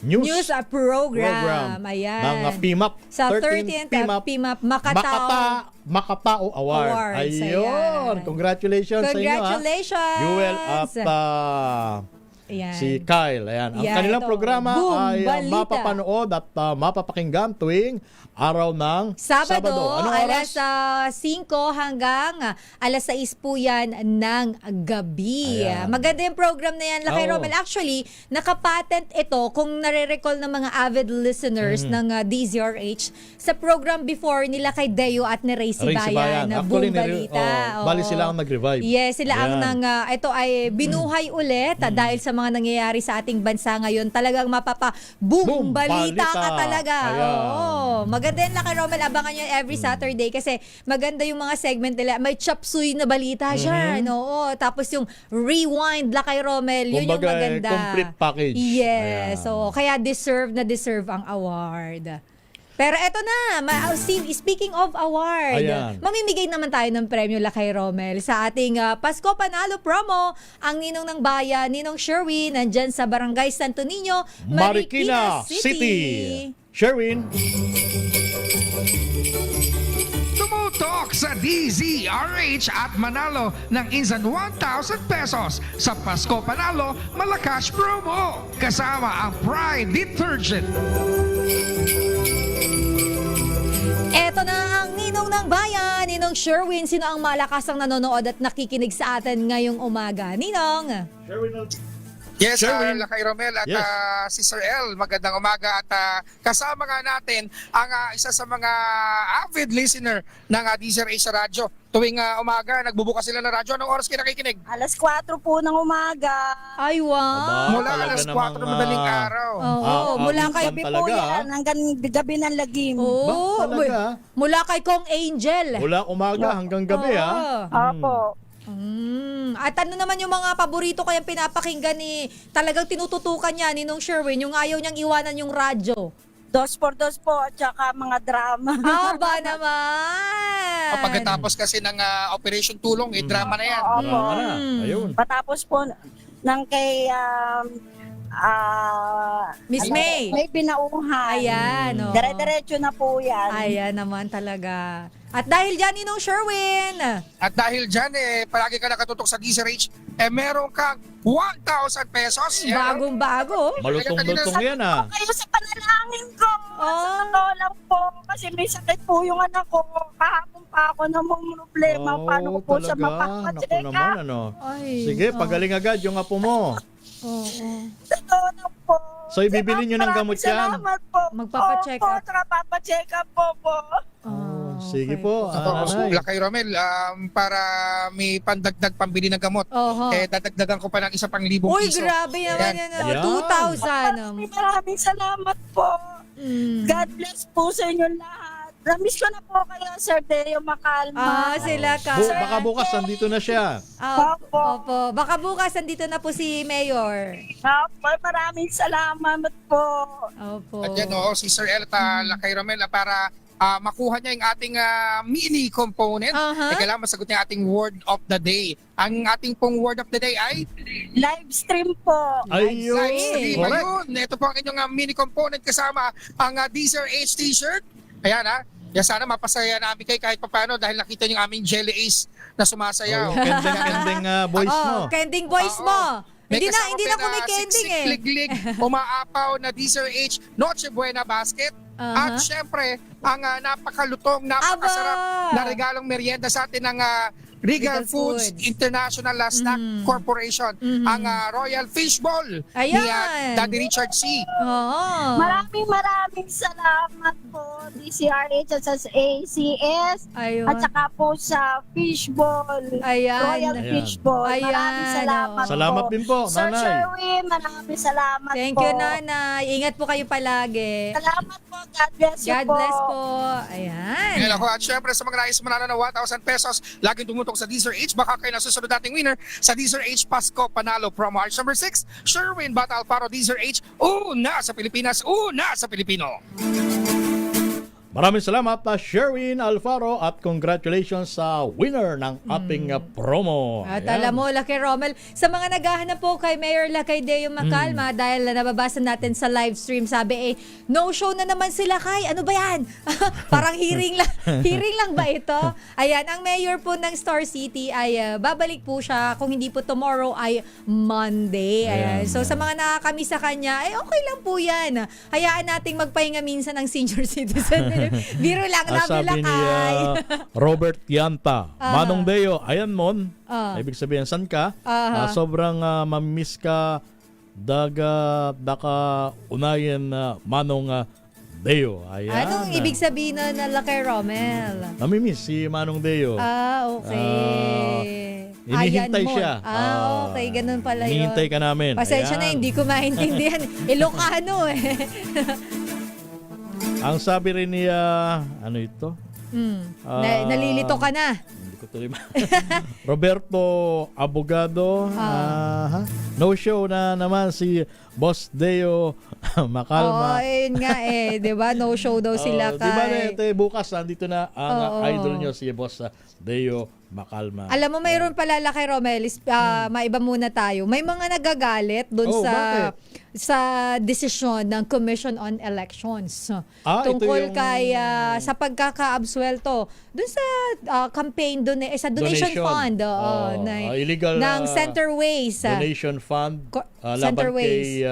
News Program. Ayan. Ng PMAP. Sa 13th PMAP Makatao Award. Ayun. Congratulations sa inyo. Congratulations. Yuel at Ayan. si Kyle. Ayan. Ang kanilang programa ay mapapanood at mapapakinggan tuwing araw ng Sabado. Anong oras? Alas 5 hanggang alas 6 po yan ng gabi. Ayan. Maganda yung program na yan, Lakay Romel. Actually, nakapatent ito kung nare-recall ng mga avid listeners ng DZRH sa program before nila kay Deo at ni Ray Sibayan na Boom Balita. Bali sila ang nag-revive. Yes, sila ang ito ay binuhay ulit dahil sa mga nangyayari sa ating bansa ngayon. Talagang boom balita ka talaga. Oo. Maganda yan, Lakay Romel. Abangan nyo every Saturday kasi maganda yung mga segment nila. May chapsuy na balita dyan. Oo. Tapos yung rewind, Lakay Romel. Yun yung maganda. Complete package. Yes. So, kaya deserve ang award. Pero eto na, speaking of award, mamimigay naman tayo ng premyo, Lakay Romel, sa ating Pasko Panalo promo. Ang Ninong ng Bayan, Ninong Sherwin, nandyan sa Barangay Santo Niño, Marikina City. Sherwin. Tumutok sa DZRH at manalo ng instant 1,000 pesos sa Pasko Panalo Malakas Promo. Kasama ang Pride Detergent. Eto na ang Ninong ng Bayan, Ninong Sherwin. Sino ang malakasang nanonood at nakikinig sa atin ngayong umaga? Ninong? Yes, Lakay Romel at si Sir El, magandang umaga at kasama nga natin ang isa sa mga avid listener ng DZRH sa radyo. Tuwing umaga, nagbubukas sila ng radyo. Anong oras kayo nakikinig? Alas 4 po ng umaga. Ay, wow! Mula alas 4 madaling araw. Mula kay gabi po yan, hanggang gabi ng lagim. Mula kay Kong Angel. Mula umaga hanggang gabi Opo. At ano naman yung mga paborito kayang pinapakinggan ni talagang tinututukan niya ni Ninong Sherwin, yung ayaw niyang iwanan yung radyo? 2x2 po at saka mga drama. Aba naman! Pagkatapos kasi ng Operation Tulong, drama na yan. Opo. Ayun. Patapos po ng kay Miss May. May binauhan. Ayan. Dire-diretso na po yan. Ayan naman talaga. At dahil dyan, Ninong Sherwin. At dahil dyan, palagi ka nakatutok sa DZRH, meron kang 1,000 pesos. Bagong-bago. Malutong-lutong yan Kayo sa panalangin ko. Sa totoo lang po. Kasi may sakit po yung anak ko. Kahapon pa ako na mong problema. Paano ko po siya mapapacheck up? Sige, pagaling agad yung apo mo. Totoo lang po. So, ibibili nyo ng gamot yan? Salamat po. Magpapacheck up. Opo, papacheck up po. Sige po. Lakay Romel, para may pandagdag pambili ng gamot, dadagdagan ko pa ng isa pang 1,000 piso. Uy, grabe naman yan. 2,000. Maraming salamat po. God bless po sa inyo lahat. Namiss ko na po kayo, Sir Deo Macalma. Sila ka. Baka bukas, nandito na siya. Opo. Baka bukas, nandito na po si Mayor. Opo, maraming salamat po. Opo. At yan, si Sir El Lakay Romel, para makuha niya yung ating mini component. Kailangan masagot niya ating word of the day. Ang ating pong word of the day ay live stream po. Ayun. Live stream. Ayun. Ito po ang inyong mini component kasama ang DZRH t-shirt. Ayan sana mapasaya namin kayo kahit paano dahil nakita niyo yung aming Jelly Ace na sumasayaw. Kending voice mo. Kending voice mo. Hindi na kumikending Siksik-liglig, umaapaw na DZRH Noche Buena basket. At syempre, ang napakalutong, napakasarap na regalong merienda sa atin ng Regal Foods International Snack Corporation, ang Royal Fishball ni Ayan. Daddy Richard C. Oo. Maraming salamat po DCRH at sa ACS Ayun. at saka po sa Fishball, Ayan. Royal Ayan. Fishball. Ayan. Maraming salamat Salamat po. din po, Sir Nanay. Sherwin, maraming salamat Thank po. you, Nanay. Ingat po kayo palagi. Salamat po. God bless you God po. bless po. Ayan. Ngayon ako, at syempre sa mga nais manalo ng 1,000 pesos, laging tumutok sa DZRH, baka kayo nasusunod nating winner sa DZRH Pasko Panalo Promo March number 6, Sherwin Bata Alfaro, DZRH, una sa Pilipinas, una sa Pilipino. Maraming salamat Sherwin Alfaro at congratulations sa winner ng ating promo. At Ayan. alam mo, Lucky Rommel, sa mga naghahanap po kay Mayor Lakay Deo Macalma, dahil nababasa natin sa live stream, sabi no show na naman sila kay, ano ba yan? Parang hearing lang ba ito? Ayan, ang mayor po ng Star City ay babalik po siya, kung hindi po tomorrow ay Monday. Ayan. So sa mga nakakamiss sa kanya, okay lang po yan. Hayaan nating magpahinga minsan ng senior citizen. Biro lang, Sabi ni Lakay. Robert Yanta, Manong Deo, ayan mon, ibig sabihin, san ka? Sobrang mamiss ka, daka unayin Manong Deo. Ayan. Anong ibig sabihin na Lakay Rommel? Namimiss si Manong Deo. Okay. Hinihintay Ayan mo. siya. Okay, ganun pala yun. Hinihintay ka namin. Pasensya na, Ayan. hindi ko maintindihan. Ilocano eh. Ang sabi rin niya, ano ito? Nalilito ka na. Hindi ko tuloy Roberto Abogado. No show na naman si Boss Deo Macalma. Oo, yun nga eh. Diba? No show daw sila Di ba kay... bukas nandito na ang idol nyo si Boss Deo Macalma. Alam mo, mayroon pala Lakay Rommel, maiba muna tayo. May mga nagagalit doon sa desisyon ng Commission on Elections tungkol kay sa pagkakaabsuelto doon sa campaign sa donation fund illegal ng Centerways donation fund laban Centerways. kay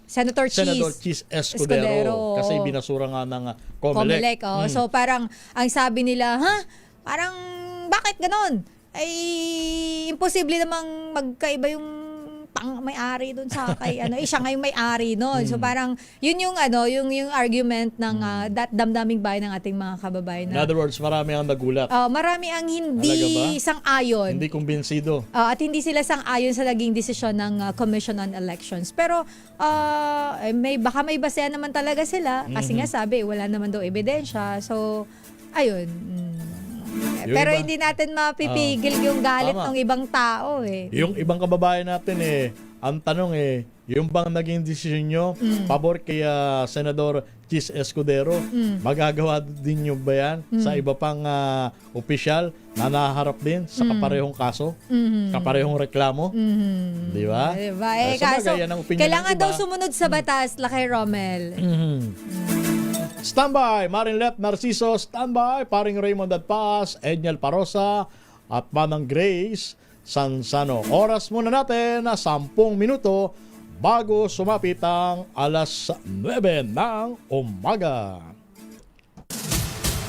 Senator Cheese Escudero kasi binasura nga ng Comelec. So parang ang sabi nila, parang bakit ganon? Ay imposible namang magkaiba yung may-ari doon sa kay siya nga yung may-ari noon. So parang yun yung yung argument ng damdaming bayan ng ating mga kababayan. In other words, marami ang nagulat. Marami ang hindi sang-ayon. Hindi kumbinsido. At hindi sila sang-ayon sa naging desisyon ng Commission on Elections. Pero baka may basehan naman talaga sila kasi nga sabi wala naman daw ebidensya. So ayun. Pero hindi natin mapipigil yung galit ng ibang tao eh. Yung ibang kababayan natin ang tanong yung bang naging desisyon nyo, pabor kay Senador Cheese Escudero, magagawa din nyo ba yan sa iba pang opisyal na naharap din sa kaparehong kaso, kaparehong reklamo? Di ba? Diba? Kaso, kailangan daw sumunod sa batas, Lakay Rommel. Standby, Marinlet Narciso, standby, paring Raymond Adpas, Edniel Parosa, at Manang Grace Sansano. Oras muna natin na 10 minuto bago sumapit ang alas 9 ng umaga.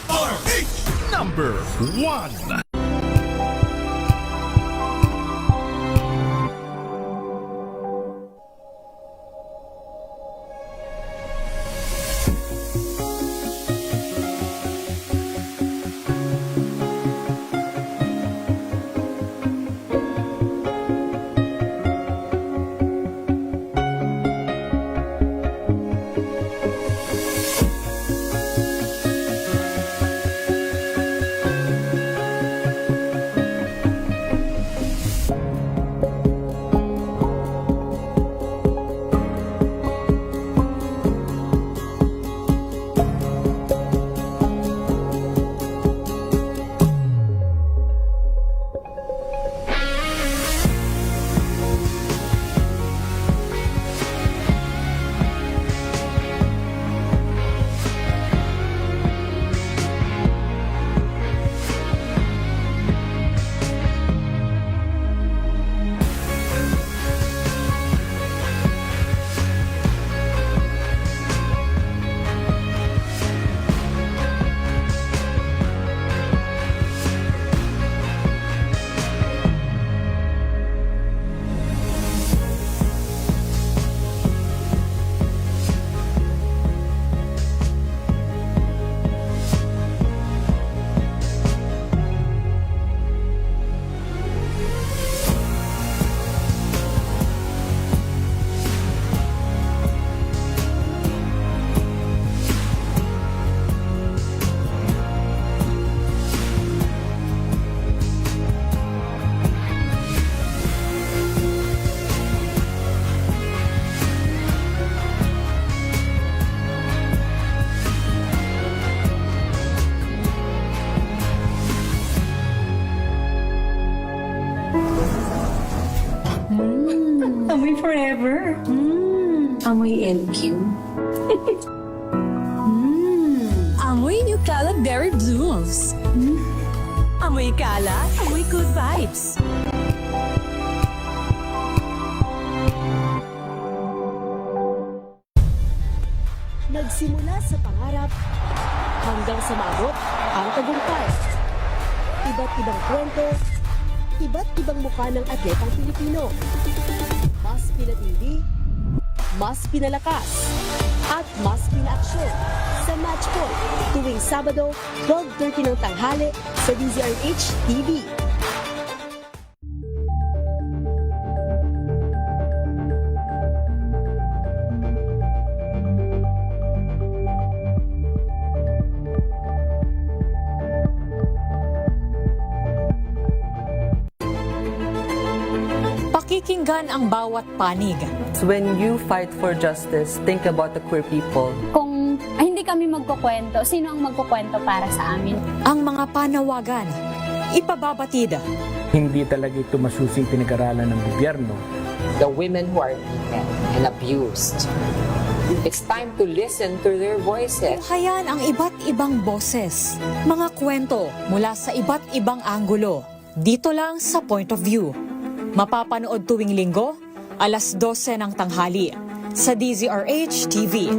RH number 1. Amoy forever. Amoy LQ. Amoy Nutella Berry Blooms. Amoy kala, amoy good vibes. Nagsimula sa pangarap hanggang sa maabot ang tagumpay. Iba't ibang kwento, iba't ibang mukha ng atletang Pilipino. Mas pinatindi, mas pinalakas, at mas pinaaksyon sa Match Point tuwing Sabado, 12:30 ng tanghali sa DZRH TV. Pakikinggan ang bawat panig. When you fight for justice, think about the queer people. Kung hindi kami magkukwento, sino ang magkukwento para sa amin? Ang mga panawagan, ipababatid. Hindi talaga ito masusing pinag-aralan ng gobyerno. The women who are beaten and abused. It's time to listen to their voices. Hayan ang iba't ibang boses, mga kwento mula sa iba't ibang anggulo. Dito lang sa Point of View. Mapapanood tuwing Linggo, alas 12 ng tanghali sa DZRH TV.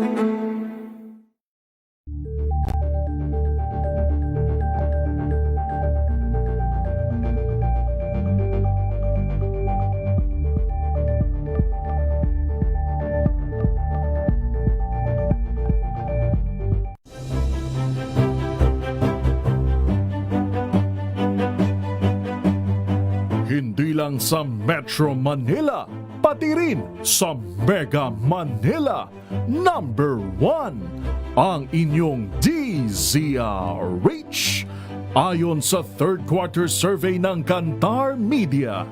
Hindi lang sa Metro Manila, pati rin sa Mega Manila. Number 1, ang inyong DZRH. Ayon sa third quarter survey ng Kantar Media,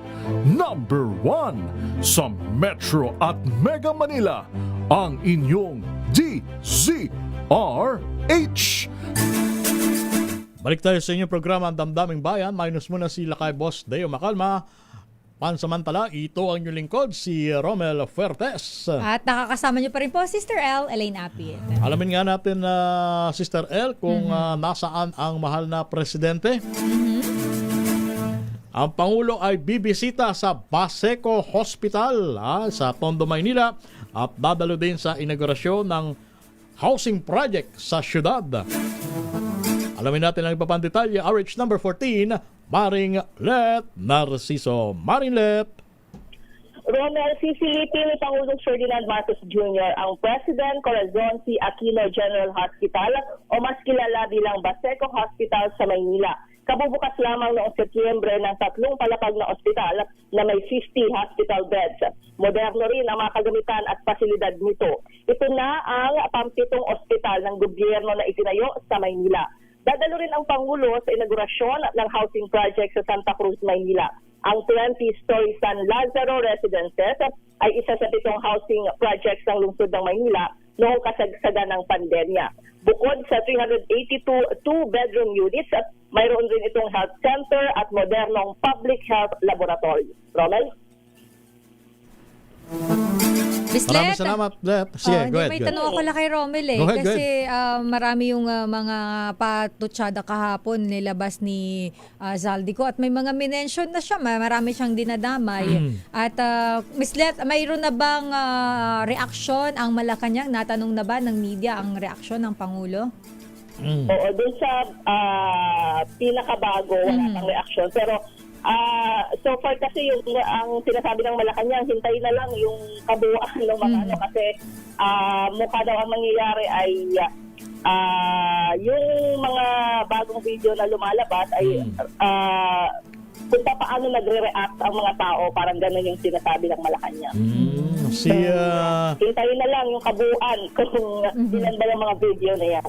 number 1 sa Metro at Mega Manila, ang inyong DZRH. Balik tayo sa inyong programa Ang Damdaming Bayan. Minus muna si Lakay Boss Deo Macalma. Pansamantala, ito ang inyong lingkod, si Romel Fuertes. At nakakasama niyo pa rin po, Sister L, Elaine Apit. Alamin nga natin, Sister L, kung nasaan ang mahal na presidente. Ang Pangulo ay bibisita sa Baseco Hospital sa Tondo, Maynila at dadalo din sa inaugurasyon ng housing project sa syudad. Alamin natin ang iba pang detalye. RH number 14, Maring Let Narciso. Maring Let. Romel, sisilipin ni Pangulong Ferdinand Marcos Jr. ang President Corazon C. Aquino General Hospital o mas kilala bilang Baseco Hospital sa Maynila. Kabubukas lamang noong Setyembre ng 3 palapag na ospital na may 50 hospital beds. Moderno rin ang mga kagamitan at pasilidad nito. Ito na ang pampitong ospital ng gobyerno na itinayo sa Maynila. Dadalo rin ang Pangulo sa inaugurasyon ng housing project sa Santa Cruz, Maynila. Ang 20-story San Lazaro Residences ay isa sa 7 housing projects ng lungsod ng Maynila noong kasagsagan ng pandemya. Bukod sa 382 two-bedroom units, mayroon rin itong health center at modernong public health laboratory. Romel? Maraming salamat, Let. Sige, go ahead. May tanong ako lang kay Romel Go ahead, kasi marami yung mga patutsada kahapon nilabas ni Zaldico at may mga minention na siya, marami siyang dinadamay. At Miss Let, mayroon na bang reaksyon ang Malacanang? Natanong na ba ng media ang reaksyon ng Pangulo? Oo, doon sa pinakabago, wala pang reaksyon. Pero so far kasi yung ang sinasabi ng Malacanang, hintayin na lang yung kabuuan ng mga ano kasi mukha daw ang mangyayari ay yung mga bagong video na lumalabas ay kung paano nagre-react ang mga tao, parang gano'n yung sinasabi ng Malacanang. Hintayin na lang yung kabuuan kung ilan ba yung mga video na yan.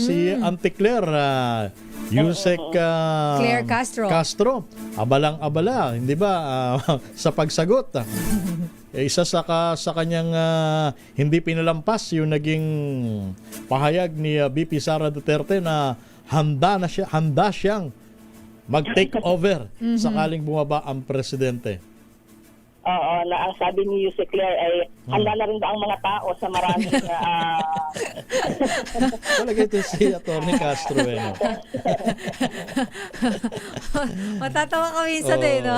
Si Auntie Claire, Yusek Claire Castro. Abalang-abala, hindi ba? Sa pagsagot. Isa sa kanyang hindi pinalampas yung naging pahayag ni BP Sara Duterte na handa siyang mag-take over sakaling bumaba ang presidente. Oo, na ang sabi ni Yuse Claire ay handa na rin ba ang mga tao sa maraming Talaga ito si Atty. Castro eh. No? Matatawa ka minsan no?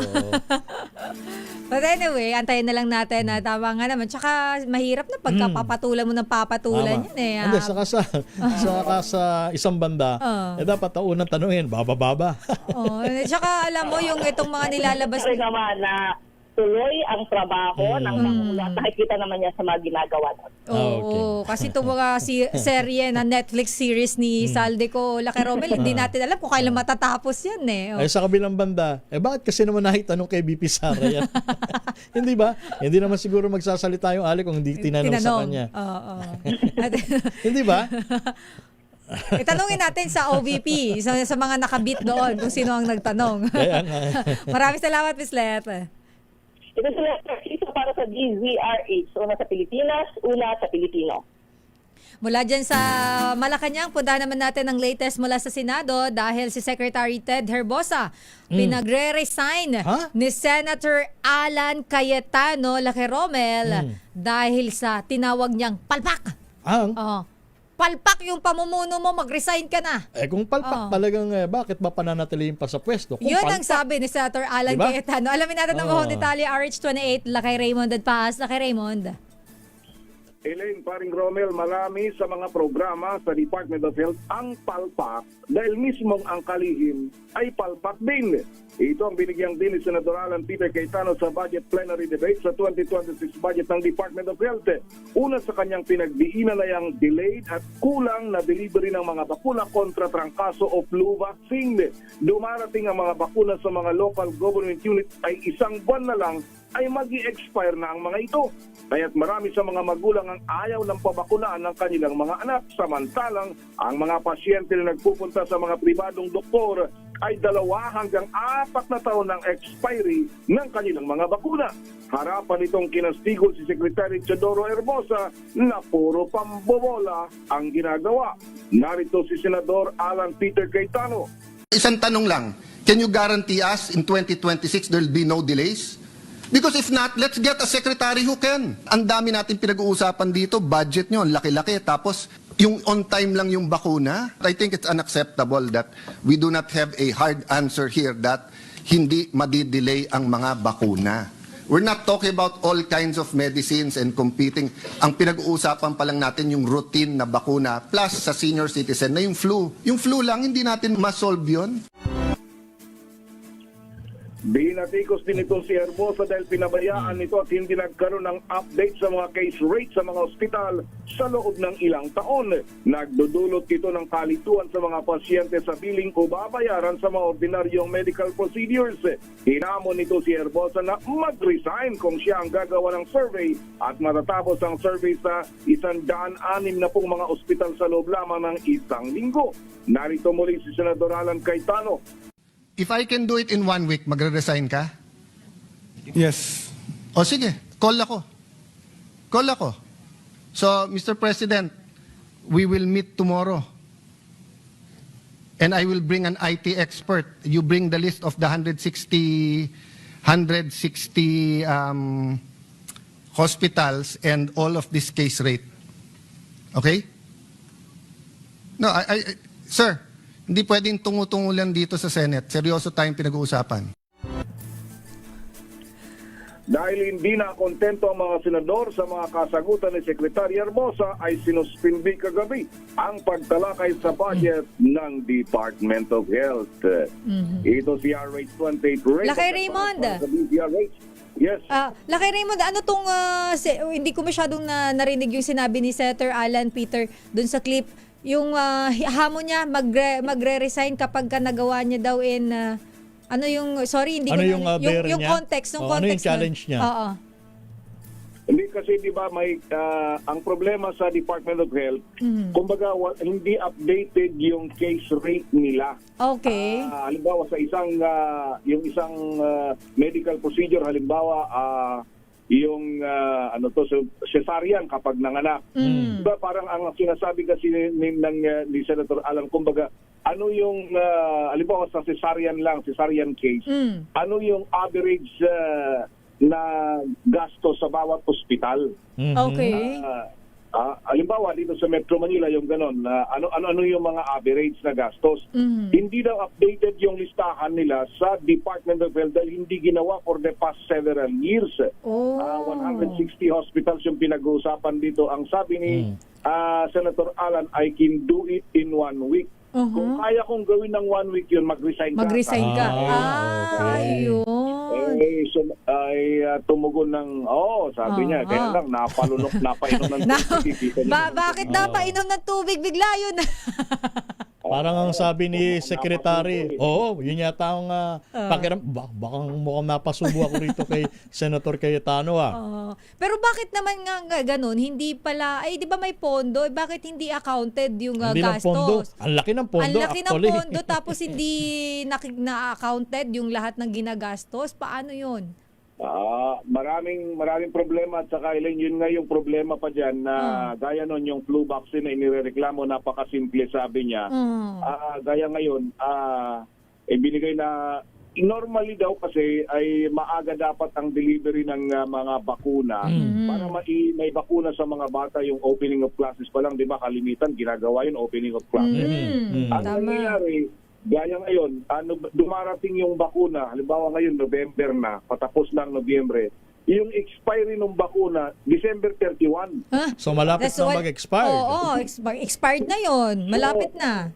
But anyway, antayin na lang natin na tama nga naman. Tsaka mahirap na pagkapapatulan mo ng papatulan yan eh. Hindi, saka sa isang banda, dapat ang unang tanungin, baba. Tsaka alam mo, yung itong mga nilalabas naman na tuloy ang trabaho ng Pangulo at nakikita naman niya sa mga ginagawa natin. Oo, kasi itong mga serye na Netflix series ni Saldico Lacay Romel, hindi natin alam kung kailan matatapos yan eh. Ay sa kabilang banda, bakit kasi naman nakitanong kay BP Sara yan? Hindi ba? Hindi naman siguro magsasalita yung Ali kung hindi tinanong sa kanya. Oo. Hindi ba? Itanungin natin sa OVP, sa mga nakabit doon, kung sino ang nagtanong. Maraming salamat, Ms. Let. Ito sila para sa DZRH. Una sa Pilipinas, una sa Pilipino. Mula dyan sa Malacanang, puntahan naman natin ang latest mula sa Senado dahil si Secretary Ted Herbosa pinagre-resign ni Senator Alan Cayetano Lacay Romel dahil sa tinawag niyang palpak. Palpak yung pamumuno mo, mag-resign ka na. Kung palpak talagang, bakit ba pananatilihin pa sa pwesto? Kung yun palpak, ang sabi ni Senator Alan Cayetano. Alamin natin ang buong detalye, RH28, Lacay Raymond at Paas. Lacay Raymond. Elaine, paring Romel, marami sa mga programa sa Department of Health ang palpak dahil mismong ang kalihim ay palpak din. Ito ang binigyang din ni Senador Alan Peter Cayetano sa budget plenary debate sa 2026 budget ng Department of Health. Una sa kanyang pinagdiinan ay ang delayed at kulang na delivery ng mga bakuna kontra trangkaso o flu vaccine. Dumarating ang mga bakuna sa mga local government unit ay isang buwan na lang ay mag-i-expire na ang mga ito. Kaya't marami sa mga magulang ang ayaw ng pabakunaan ng kanilang mga anak. Samantalang ang mga pasyente na nagpupunta sa mga pribadong doktor ay 2 hanggang 4 na taon ng expiry ng kanilang mga bakuna. Harapan itong kinastigo si Secretary Teodoro Herbosa na puro pambobola ang ginagawa. Narito si Senador Alan Peter Cayetano. Isang tanong lang, can you guarantee us in 2026 there will be no delays? Because if not, let's get a secretary who can. Ang dami natin pinag-uusapan dito, budget nyo, ang laki-laki. Tapos, yung on time lang yung bakuna. I think it's unacceptable that we do not have a hard answer here that hindi madidelay ang mga bakuna. We're not talking about all kinds of medicines and competing. Ang pinag-uusapan pa lang natin yung routine na bakuna plus sa senior citizen na yung flu. Yung flu lang, hindi natin ma-solve yun. Binatikos din itong si Herbosa dahil pinabayaan nito at hindi nagkaroon ng update sa mga case rate sa mga ospital sa loob ng ilang taon. Nagdudulot ito ng kalituan sa mga pasyente sa billing o babayaran sa mga ordinaryong medical procedures. Hinamon nito si Herbosa na mag-resign kung siya ang gagawa ng survey at matatapos ang survey sa 160 na pong mga ospital sa loob lamang ng 1 linggo. Narito muli si Senador Alan Cayetano. If I can do it in 1 week, magre-resign ka? Yes. O sige, call ako. So, Mr. President, we will meet tomorrow. And I will bring an IT expert. You bring the list of the 160 hospitals and all of this case rate. Okay? No, sir, hindi pwedeng tungo-tungo lang dito sa Senate. Seryoso tayong pinag-uusapan. Dahil hindi na kontento ang mga senador sa mga kasagutan ni Secretary Herbosa ay sinuspindi kagabi ang pagtalakay sa budget ng Department of Health. Ito si RH28 Lacay Raymond. Yes. Lacay Raymond, ano tong hindi ko masyadong narinig yung sinabi ni Senator Alan Peter dun sa clip. Yung hamon niya magre-resign kapag ka nagawa niya daw in ano yung sorry hindi ano ko yung context ng context ano yung challenge niya? Oo. Hindi kasi 'di ba may ang problema sa Department of Health, kumbaga hindi updated yung case rate nila. Okay. Halimbawa sa isang medical procedure halimbawa yung cesarean kapag nanganak. Diba parang ang sinasabi kasi ni Senator Alan, kumbaga ano yung halimbawa sa cesarean case, ano yung average na gasto sa bawat ospital. Okay. Halimbawa dito sa Metro Manila yung ganon, ano yung mga average na gastos. Hindi daw updated yung listahan nila sa Department of Health dahil hindi ginawa for the past several years. 160 hospitals yung pinag-uusapan dito. Ang sabi ni Senator Alan, I can do it in 1 week. Kung kaya kong gawin ng 1 week yun, mag-resign ka. Mag-resign ka. Ayun. Tumugon ng, sabi niya, kaya lang, napainom ng tubig. Bakit napainom ng tubig? Bigla yun. Parang ang sabi ni Secretary, yun yata ang pakiram. Baka mukhang napasubo ako rito kay Senator Cayetano. Pero bakit naman nga ganun? Hindi pala, di ba may pondo? Bakit hindi accounted yung hindi gastos? Ang laki ng pondo, Ang laki actually. ng pondo, tapos hindi na-accounted yung lahat ng ginagastos? Paano yun? Maraming problema at saka yun nga yung problema pa dyan na gaya nun yung flu vaccine na inireklamo, napakasimple sabi niya. Gaya ngayon, binigay na normally daw kasi ay maaga dapat ang delivery ng mga bakuna para may bakuna sa mga bata. Yung opening of classes pa lang, di ba, kalimitan ginagawa yung opening of classes. Ang nangyayari, gaya ngayon, dumarating yung bakuna, halimbawa ngayon November na, patapos ng Nobyembre, yung expiry ng bakuna, December 31. So malapit na mag-expire. Expired na yon, malapit na.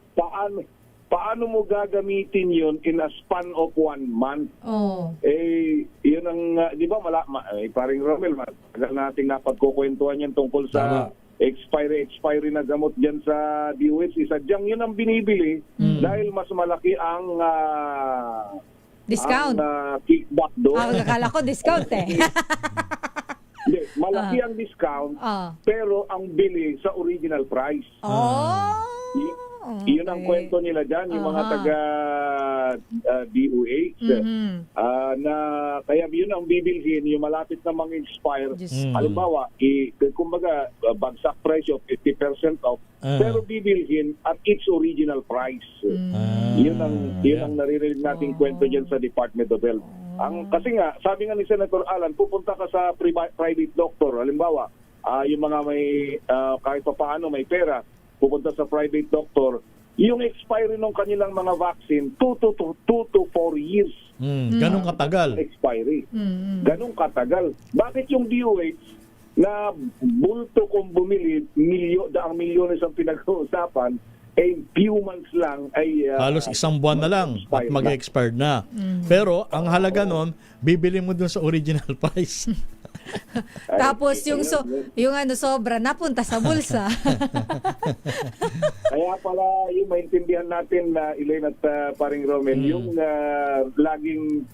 Paano mo gagamitin yun in a span of 1 month? Yun ang, di ba, paring Romel, matagal nating napagkukwentuhan yan tungkol sa expiry na gamot dyan sa DOH. Sadyang yun ang binibili dahil mas malaki ang discount. Ang kickback doon. Akala ko discount Hindi, malaki ang discount pero ang bili sa original price. Yun ang kwento nila dyan, yung mga taga DOH na kaya yun ang bibilhin, yung malapit na mag-expire. Halimbawa, kumbaga bagsak price of 50% off, pero bibilhin at its original price. Yun ang naririnig nating kwento dyan sa Department of Health. Kasi nga, sabi nga ni Senator Alan, pupunta ka sa private doctor, halimbawa, yung mga may kahit pa paano may pera, pupunta sa private doctor, yung expiry ng kanilang mga vaccine 2 to 4 years. Ganun katagal. Expiry. Ganun katagal. Bakit yung DOH na bulto kung bumili, daang milyones ang pinag-uusapan, few months lang ay halos 1 buwan na lang at mag-expire na. Pero ang halaga nun, bibili mo dun sa original price. Tapos yung sobra napunta sa bulsa. Kaya pala yung maintindihan natin na Elaine at paring Romel, yung laging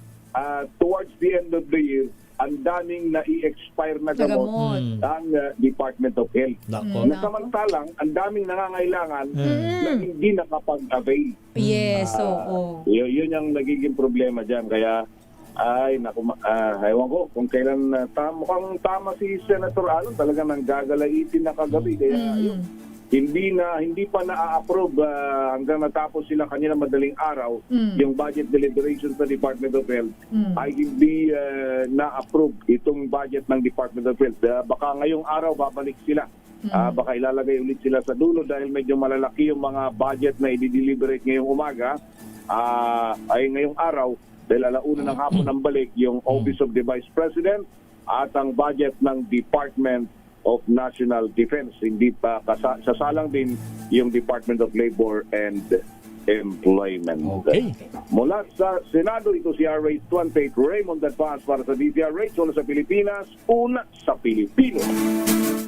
towards the end of the year, ang daming na i-expire na gamot ang Department of Health. Samantalang, ang daming nangangailangan na hindi nakapag-avail. Yes, oo. Yun yung nagiging problema dyan. Kaya, ewan ko kung kailan mukhang tama si Senator Alan, talaga nang gagalaitin na kagabi. Kaya hindi pa na-approve hanggang natapos sila kanina madaling araw yung budget deliberation sa Department of Health ay hindi na-approve itong budget ng Department of Health. Baka ngayong araw babalik sila. Baka ilalagay ulit sila sa dulo dahil medyo malalaki yung mga budget na i-deliberate ngayong umaga ay ngayong araw dahil alauna ng hapon ang balik yung Office of the Vice President at ang budget ng Department of National Defense. Hindi pa sasalang din yung Department of Labor and Employment. Okay. Mula sa Senado, ito si RH28 Raymond Advance para sa DZRH, una sa Pilipinas, una sa Pilipino.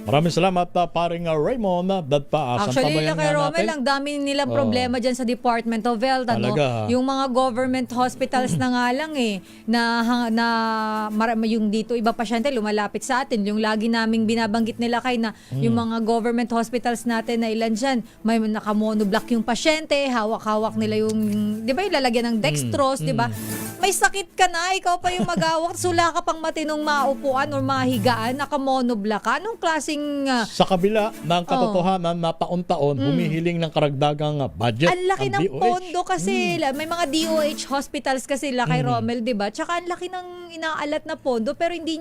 Maraming salamat paring Raymond. Actually, kay Romel, ang dami nilang problema dyan sa Department of Health. Yung mga government hospitals na nga lang yung dito iba pasyente lumalapit sa atin. Yung lagi naming binabanggit nila yung mga government hospitals natin na ilan dyan, may nakamonoblock yung pasyente, hawak hawak-hawak nila yung, di ba yung lalagyan ng dextrose, di ba? May sakit ka na, ikaw pa yung magawak, sula ka pang matinong maupuan o mahigaan, nakamonobla ka. Anong klaseng... Sa kabila ng katotohanan na taon-taon, humihiling ng karagdagang budget ang laki ng DOH. pondo kasi, may mga DOH hospitals kasi kay Romel, di ba? Tsaka ang laki ng inaalat na pondo, pero hindi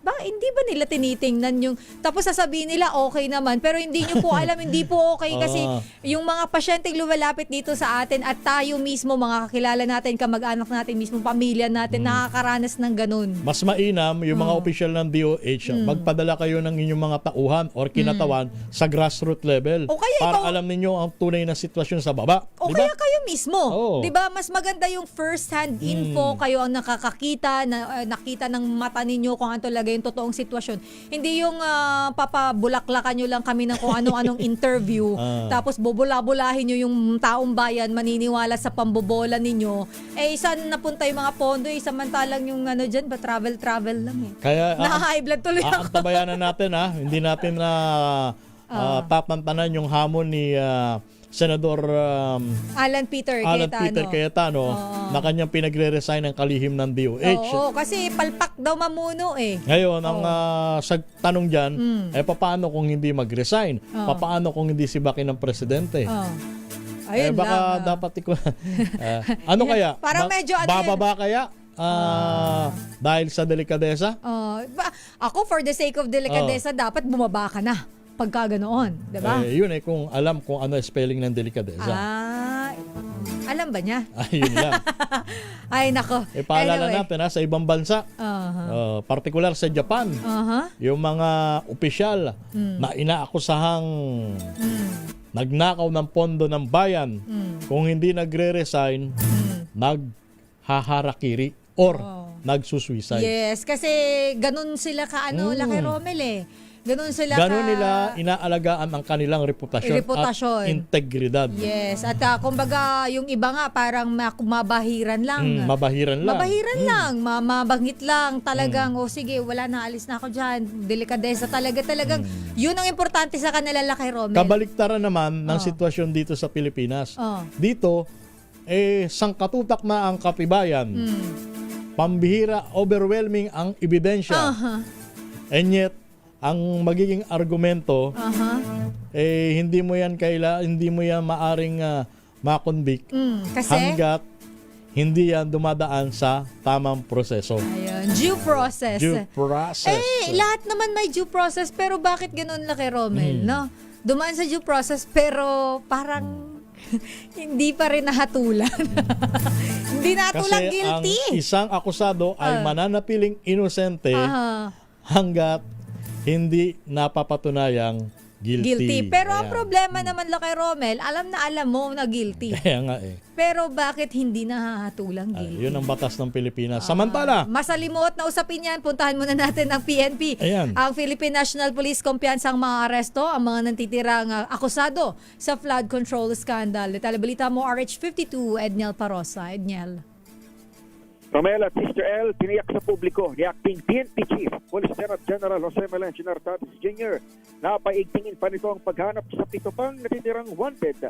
ba nila tinitingnan yung, tapos sasabihin nila okay naman, pero hindi nyo po alam, hindi po okay kasi yung mga pasyenteng lumalapit dito sa atin at tayo mismo, mga kakilala natin, kamag-anak natin mismo, pamilya natin, nakakaranas ng ganun. Mas mainam yung mga opisyal ng DOH, magpadala kayo ng inyong mga tauhan or kinatawan sa grassroots level para alam ninyo ang tunay na sitwasyon sa baba. O diba? kaya kayo mismo. 'Di ba? Mas maganda yung first-hand info, kayo ang nakakakita, nakita ng mata ninyo kung ano talaga yung totoong sitwasyon. Hindi yung papabulaklakan nyo lang kami ng kung anong-anong interview, tapos bubula-bulahin nyo yung taong bayan, maniniwala sa pambobola ninyo. Saan napunta yung mga pondo? Samantalang yung dyan, travel lang eh. Kaya na-high blood tuloy ako. Antabayanan natin hindi natin na tatantanan yung hamon ni Senador Alan Peter Cayetano na kanyang pinagre-resign ng kalihim ng DOH. Oo, kasi palpak daw mamuno eh. Ngayon, ang tanong dyan, paano kung hindi mag-resign? Paano kung hindi si Baki ng presidente? Ayun baka lang. dapat ano kaya? Parang medyo bababa kaya? Dahil sa delikadesa? Ako, for the sake of delikadesa, dapat bumaba ka na. Pagka ganoon, di ba? Yun kung alam kung ano spelling ng delikadesa. Alam ba niya? Ayun lang. Ay, nako. Paalala natin sa ibang bansa, partikular sa Japan, yung mga opisyal na inaakusahang nagnakaw ng pondo ng bayan, kung hindi nagre-resign, naghaharakiri or nagsusuicide. Yes, kasi ganun sila laki Romel eh. Ganun nila inaalagaan ang kanilang reputasyon. At integridad. Yes, at kumbaga yung iba nga parang mabahiran lang. Mabahiran lang, mabangit lang talagang, sige, wala na, alis na ako dyan. Delikadesa talagang. Yun ang importante sa kanila, laki Romel. Kabaliktaran naman ng sitwasyon dito sa Pilipinas. Dito, sangkatutak na ang katibayan. Pambihira, overwhelming ang ebidensya. And yet, ang magiging argumento hindi mo yan maaring makonvict hanggat hindi yan dumadaan sa tamang proseso. Ayun, due process. Lahat naman may due process, pero bakit ganoon laki Romel, no? Dumaan sa due process pero parang hindi pa rin nahatulan. Hindi nahatulan, guilty. Kasi ang isang akusado ay mananatiling inosente hanggat hindi napapatunayang guilty. Pero ang problema naman laki Romel, alam mo na guilty. Kaya nga Pero bakit hindi nahahatulang guilty? Yun ang batas ng Pilipinas. Samantala, masalimuot na usapin yan. Puntahan muna natin ang PNP. Ang Philippine National Police kumpiyansang mga aresto ang mga nantitirang akusado sa flood control scandal. Detalye balita mo, RH52, Edniel Parosa. Edniel. Romel at Sister L, tiniyak sa publiko ni Acting PNP Chief, Police Lieutenant General Jose Melencio Nartates Jr. na paigtingin pa nito ang paghanap sa 7 pang natitirang wanted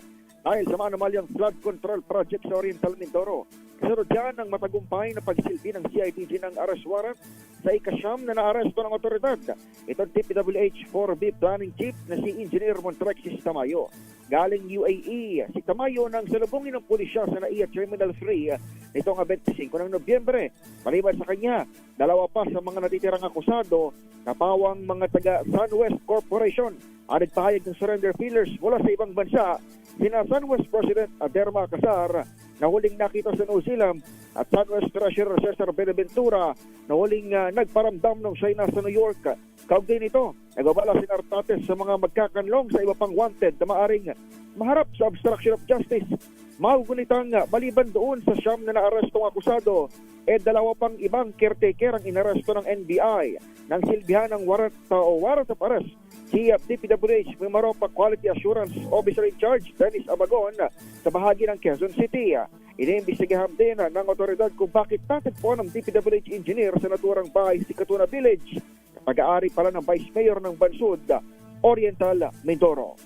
dahil sa anomalyang flood control project sa Oriental Mindoro. Kasunod yan ang matagumpay na pagsilbi ng CIDG ng arrest warrant sa ikasyam na naaresto ng otoridad. Itong DPWH 4B Planning Chief na si Engineer Montrexis Tamayo. Galing UAE, si Tamayo nang salubungin ng pulisya sa NAIA Terminal 3 nitong 25 ng Nobyembre. Maliban sa kanya, 2 pa sa mga natitirang akusado na pawang mga taga SunWest Corporation ang nagpahayag ng surrender feelers mula sa ibang bansa. Sina SunWest President Aderma Casar na huling nakita sa New Zealand at SunWest Treasurer Cesar Benaventura na huling nagparamdam nung siya nasa New York. Kaugnay nito, nagbabala si Nartates sa mga magkakanlong sa iba pang wanted na maaring maharap sa obstruction of justice. Maugunitang maliban doon sa siyam na naarestong akusado, 2 pang ibang caretaker ang inaresto ng NBI nang silbihan ng warrant of arrest. Si DPWH Mimaropa Quality Assurance Officer in Charge, Dennis Abagon, sa bahagi ng Quezon City. Iniimbestigahan din ng otoridad kung bakit tatagpuan ng DPWH engineer sa naturang bahay si Katuna Village, pag-aari pala ng Vice Mayor ng Bansud, Oriental Mindoro.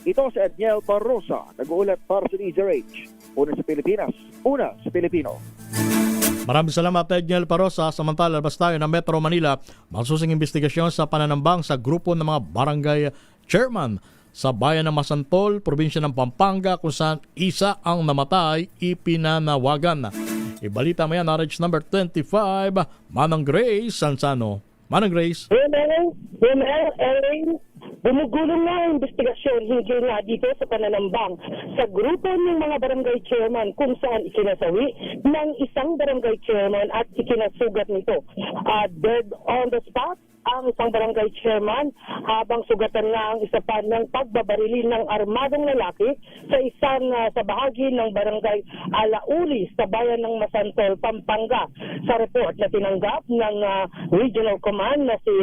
Ito si Edniel Parrosa, nag-uulat para sa DZRH. Una sa Pilipinas, una sa Pilipino. Maraming salamat, Edniel Parosa. Samantala, labas tayo ng Metro Manila. Masusing investigasyon sa pananambang sa grupo ng mga barangay chairman sa bayan ng Masantol, probinsya ng Pampanga, kung saan isa ang namatay, ipinanawagan. Ibalita mo yan, RH number 25, Manang Grace Sansano. Manang Grace. Bumugulong na ang investigasyon hinggil nga dito sa pananambang sa grupo ng mga barangay chairman kung saan ikinasawi ng isang barangay chairman at ikinasugat nito. Dead on the spot ang isang barangay chairman habang sugatan nga ang isa pa ng pagbabarili ng armadong lalaki sa bahagi ng barangay Alauli sa bayan ng Masantol, Pampanga. Sa report na tinanggap ng Regional Command na si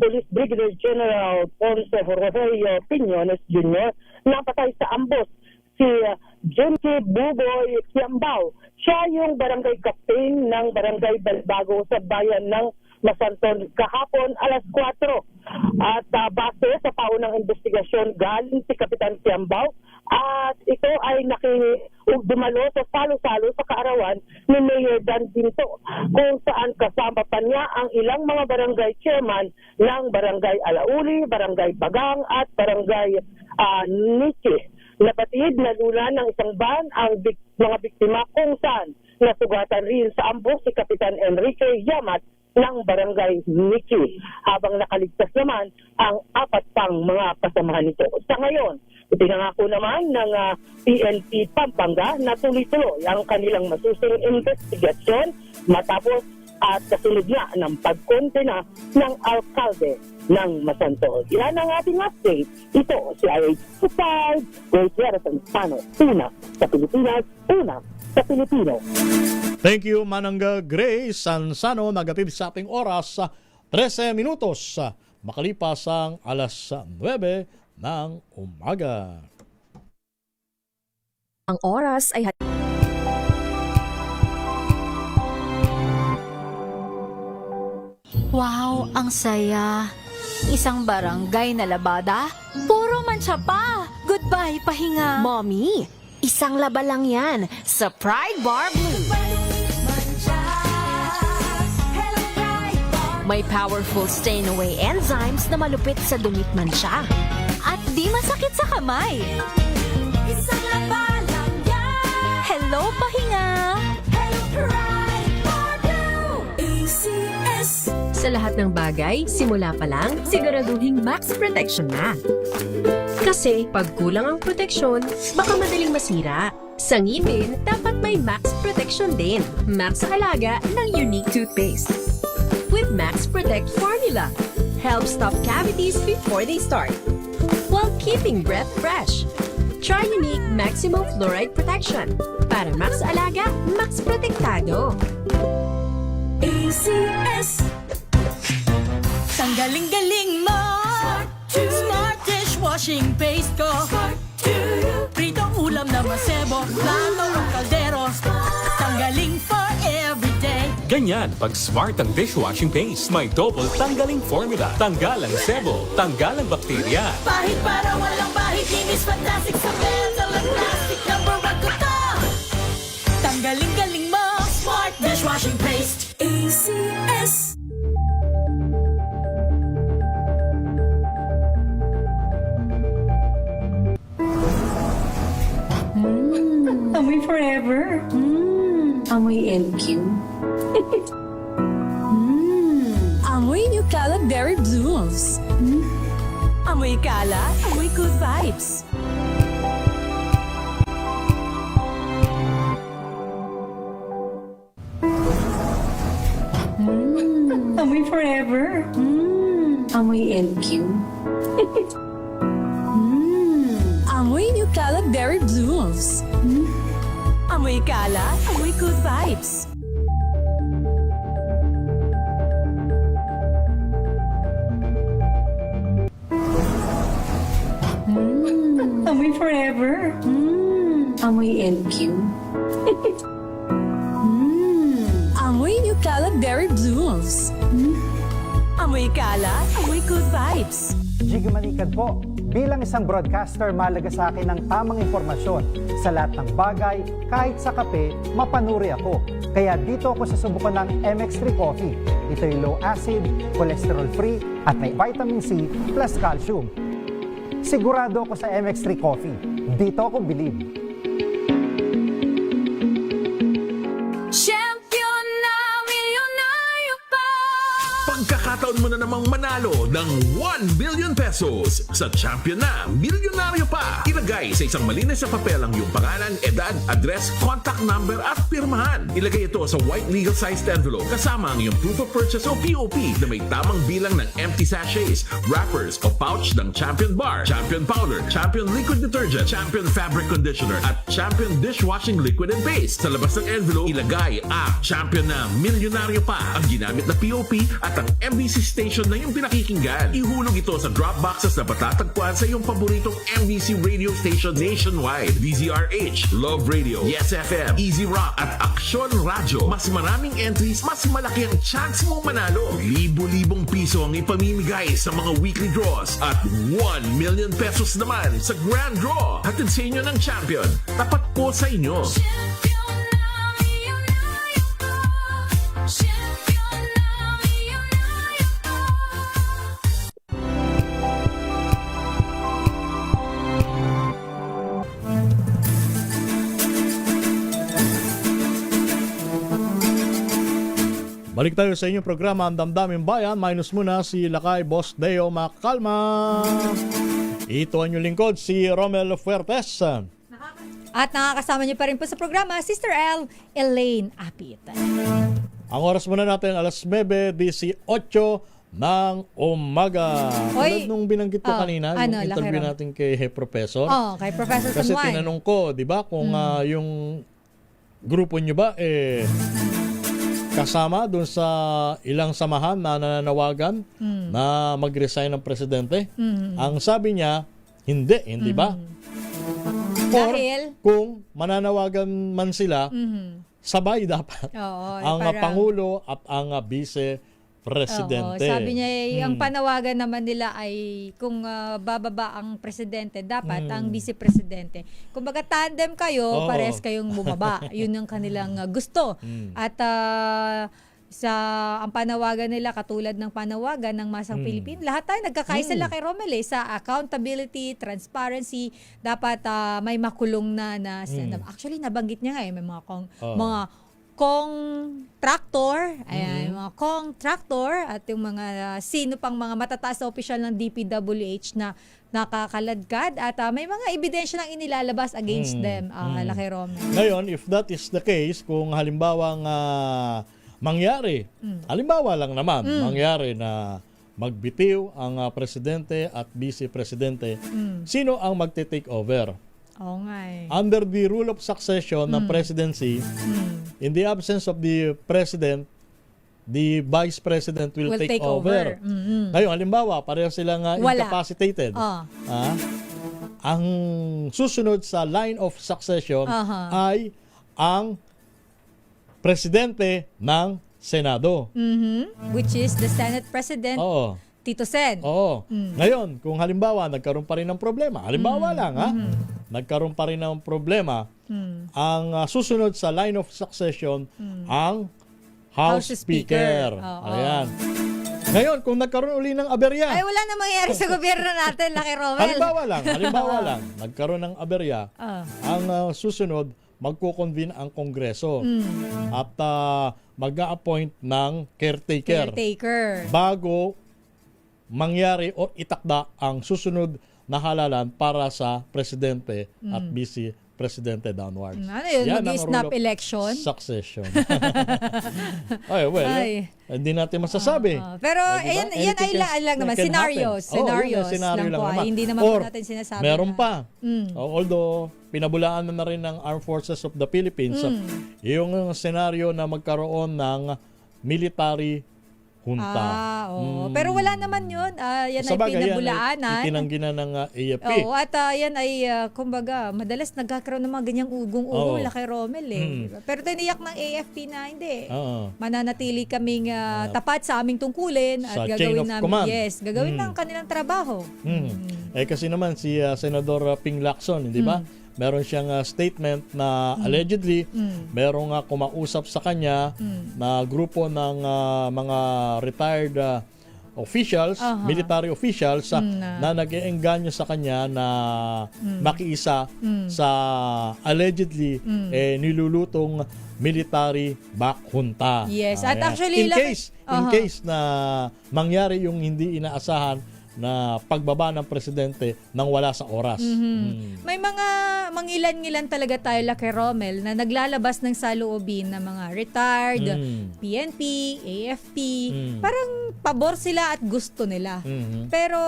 Police Brigadier General Ponce Jorge Piñones Jr. napatay sa ambos si Junki Buboy Tiambao. Siya yung barangay captain ng barangay Balbago sa bayan ng Masantol kahapon alas 4. At base sa paunang investigasyon galing si Kapitan Tiambao at ito ay dumalo sa salo-salo sa kaarawan ni Mayor Dan Pinto kung saan kasama pa niya ang ilang mga barangay chairman ng barangay Alauli, barangay Bagang at barangay Nichi. Napatid na lula ng isang van ang mga biktima kung saan nasugatan rin sa ambos si Kapitan Enrique Yamat ng barangay Nichi, habang nakaligtas naman ang 4 pang mga kasamahan nito. Sa ngayon, ipinangako naman ng PNP Pampanga na tuloy-tuloy ang kanilang masusing investigasyon matapos at kasunod nga ng pagkontena ng alkalde ng Masantol. Yan ang ating update. Ito si RH5, Grace Sansano, una sa Pilipinas, una sa Pilipino. Thank you, Manang Grace Sansano. Nagatid sa ating oras, 13 minutos makalipas ang alas 9 ng umaga. Ang oras ay Wow, ang saya. Isang barangay na labada, puro mancha pa. Goodbye, pahinga. Mommy, isang laba lang yan sa Pride Bar Blue. May powerful stain-away enzymes na malupit sa dumit mansya. At di masakit sa kamay. Isang laba lang yan. Hello, pahinga. Hello, Pride Bar Blue. ACS. Sa lahat ng bagay, simula pa lang, siguraduhin max protection na. Kasi pag kulang ang proteksyon, baka madaling masira. Sa ngipin, dapat may max protection din. Max Alaga ng Unique Toothpaste. With Max Protect Formula, helps stop cavities before they start, while keeping breath fresh. Try Unique Maximum Fluoride Protection. Para Max Alaga, Max Protektado. ACS. Ang galing-galing mo. Smart dishwashing paste ko. Pritong ulam na masebo. Plato o kaldero. Tanggaling for everyday. Ganyan pag smart ang dishwashing paste. May double tanggaling formula. Tanggalang sebo, tanggalang bakterya. Pahit para walang bahid. Linis fantastic sa metal at plastic. Number 1 ko to. Tanggaling-galing mo. Smart dishwashing paste. ACS. Amoy forever. Amoy LQ. Amoy New Calab Berry Blooms. Amoy kala, amoy good vibes. Amoy forever. Amoy LQ. Amoy New Calab Berry Blooms. Amoy kala, amoy good vibes. Amoy forever. Amoy LQ. Amoy New Calab Berry Blooms. Amoy kala, amoy good vibes. Jiggy Manikad po. Bilang isang broadcaster, mahalaga sa akin ang tamang impormasyon sa lahat ng bagay. Kahit sa kape, mapanuri ako. Kaya dito ako susubukan ng MX3 Coffee. Ito'y low acid, cholesterol free at may vitamin C plus calcium. Sigurado ako sa MX3 Coffee. Dito ako bilib. Champion na milyonaryo pa! Pagkakataon mo na namang manalo ng 1 billion pesos sa Champion na Milyonaryo Pa. Ilagay sa isang malinis sa papel ang iyong pangalan, edad, address, contact number at pirmahan. Ilagay ito sa white legal sized envelope kasama ang iyong proof of purchase o POP na may tamang bilang ng empty sachets, wrappers o pouch ng Champion Bar, Champion Powder, Champion Liquid Detergent, Champion Fabric Conditioner at Champion Dishwashing Liquid and Base. Sa labas ng envelope, ilagay ang Champion na Milyonaryo Pa, ang ginamit na POP at ang MBC station na iyong pinakikinggan. Ihulog ito sa drop boxes na patatagpuan sa iyong paboritong MBC radio station nationwide. DZRH, Love Radio, Yes FM, Easy Rock at Aksyon Radio. Mas maraming entries, mas malaki ang chance mong manalo. Libo-libong piso ang ipamimigay sa mga weekly draws at 1 million pesos naman sa grand draw. Hatid sa inyo ng Champion. Tapat po sa inyo. Balik tayo sa inyong programa, Ang Damdaming Bayan. Minus muna si Lakay Boss Deo Makalma. Ito ang inyong lingkod, si Romel Fuertes. At nakakasama niyo pa rin po sa programa, Sister L, Elaine Apit. Ang oras muna natin, alas 9:18 ng umaga. Tulad nung binanggit ko kanina, yung interview natin kay Professor. Kay Professor Kasi San Juan. tinanong ko, di ba, kung yung grupo nyo ba, kasama dun sa ilang samahan na nananawagan na mag-resign ng presidente. Ang sabi niya, hindi ba? Or Dahil kung mananawagan man sila, sabay dapat ang Pangulo at ang Vice-Presidente. Sabi niya, ang panawagan naman nila ay kung bababa ang presidente, dapat ang vice-presidente. Kumbaga tandem kayo, pares kayong bumaba. Yun ang kanilang gusto. At ang panawagan nila, katulad ng panawagan ng Masang Pilipino, lahat tayo nagkakaisa lang kay Romel sa accountability, transparency, dapat may makulong na actually nabanggit niya nga may mga contractor, mga contractor at yung mga sino pang mga matataas na opisyal ng DPWH na nakakaladkad at may mga ebidensya nang inilalabas against them, Lakay Romel. Ngayon, if that is the case, kung halimbawang mangyari, halimbawa lang naman, mangyari na magbitiw ang presidente at vice-presidente, sino ang magte-take over? Under the rule of succession ng presidency, in the absence of the president, the vice president will take over. Ngayon, halimbawa, pareho silang incapacitated. Ang susunod sa line of succession ay ang presidente ng Senado. Which is the Senate President, Tito Sen. Ngayon, kung halimbawa nagkaroon pa rin ng problema, halimbawa lang nagkaroon pa rin ng problema, ang susunod sa line of succession ang House Speaker. Ayan. Ngayon, kung nagkaroon uli ng aberya, ay wala na mangyayari sa gobyerno natin, Lakay Romel. halimbawa lang, nagkaroon ng aberya, ang susunod, magko-convene ang Kongreso at mag-a-appoint ng caretaker bago mangyari o itakda ang susunod na halalan para sa presidente at vice-presidente downwards. Ano yun? Mag-snap election? Succession. Hindi natin masasabi. Pero yan ay lang naman. Scenarios lang po. Hindi naman po natin sinasabi. Meron pa. Although, pinabulaan na rin ng Armed Forces of the Philippines yung senaryo na magkaroon ng military Junta. Pero wala naman yun. Yan ay Sabagay, pinabulaanan. Itinanggi na ng AFP. Oo, at yan ay, kumbaga, madalas nagkakaroon ng mga ganyang ugong-ugo kay Romel Pero tiniyak ng AFP na hindi. Mananatili kaming tapat sa aming tungkulin at Sa chain gagawin of namin. command. Gagawin ng kanilang trabaho. Kasi naman si Senador Ping Lacson, di ba? Meron siyang statement na allegedly merong kumausap sa kanya na grupo ng mga retired officials, military officials na nag-eengganyo sa kanya na makiisa sa allegedly nilulutong military back junta. Yes, at Ayan. actually in case na mangyari yung hindi inaasahan na pagbaba ng presidente nang wala sa oras. May mga mangilan-ngilan talaga tayo kay Romel na naglalabas ng saloobin ng mga retired, PNP, AFP. Parang pabor sila at gusto nila. Pero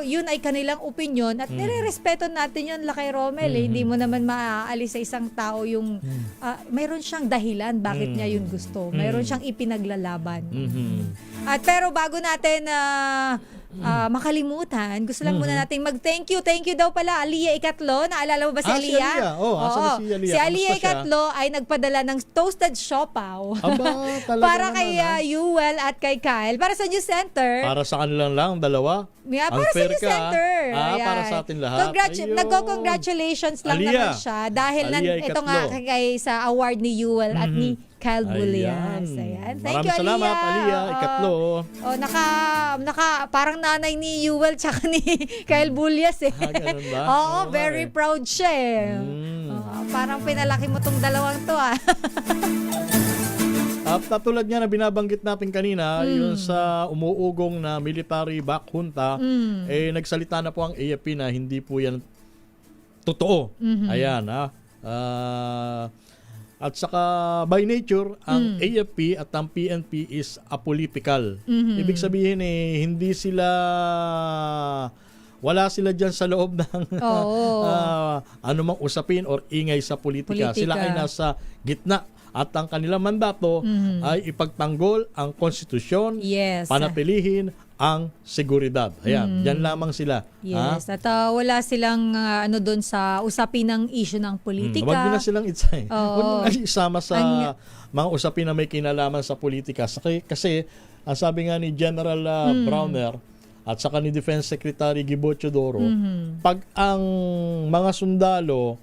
yun ay kanilang opinion at nire-respeto natin yun kay Romel. Hindi mo naman maaalis sa isang tao yung mayroon siyang dahilan bakit niya yun gusto. Mayroon siyang ipinaglalaban. At pero bago natin makalimutan, gusto lang muna nating mag-thank you. Thank you daw pala, Aliyah Ikatlo. Naalala mo ba si Aliyah? Asan si Aliyah? Si Aliyah Kamusta siya? Ikatlo ay nagpadala ng toasted siopaw. Aba, talaga para naman, kay Yuel at kay Kyle. Para sa News Center. Para sa kanilang lang, dalawa. Yeah, para sa Unfair News ka, Center. para sa atin lahat. Ayun. Nagko-congratulations lang Aliyah. naman siya dahil Aliyah ito nga kay sa award ni Yuel at ni Kyle Bulias. Ayan. Thank Maraming you, salamat, Aliyah. Ikatlo. Parang nanay ni Yuel tsaka ni Kyle Bulias Ganun ba? Oo, very proud siya parang pinalaki mo tong dalawang to At tulad nga na binabanggit natin kanina, yun sa umuugong na military back junta, nagsalita na po ang AFP na hindi po yan totoo. Ayan, at saka by nature, ang AFP at ang PNP is apolitical. Ibig sabihin wala sila dyan sa loob ng anumang usapin or ingay sa politika. Sila ay nasa gitna. At ang kanilang mandato ay ipagtanggol ang konstitusyon, panatilihin ang seguridad. Ayan, dyan lamang sila. Yes, at wala silang doon sa usapin ng issue ng politika. Huwag nyo na silang huwag nyo na isama sa mga usapin na may kinalaman sa politika. Kasi, ang sabi nga ni General Browner at saka ni Defense Secretary Gibo Teodoro, pag ang mga sundalo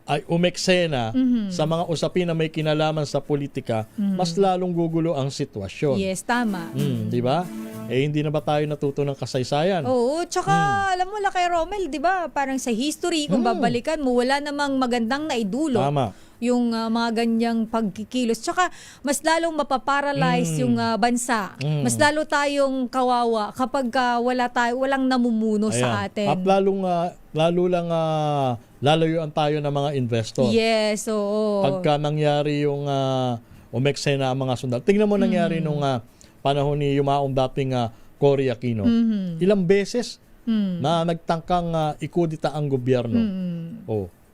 ay umeksena sa mga usapin na may kinalaman sa politika, mas lalong gugulo ang sitwasyon. Yes, tama. Di ba? Hindi na ba tayo natuto ng kasaysayan? Oo, tsaka alam mo kay Romel, di ba? Parang sa history, kung babalikan mo, wala namang magandang naidulot. Tama. Yung mga ganyang pagkikilos. Tsaka mas lalong mapaparalyze yung bansa. Mas lalo tayong kawawa kapag walang namumuno sa atin. At lalayuan tayo ng mga investor. Yes, oo. Pagka nangyari yung umeksena ang mga sundalo. Tingnan mo nangyari nung panahon ni yumaong dating Cory Aquino. Ilang beses na nagtangkang ikudita ang gobyerno.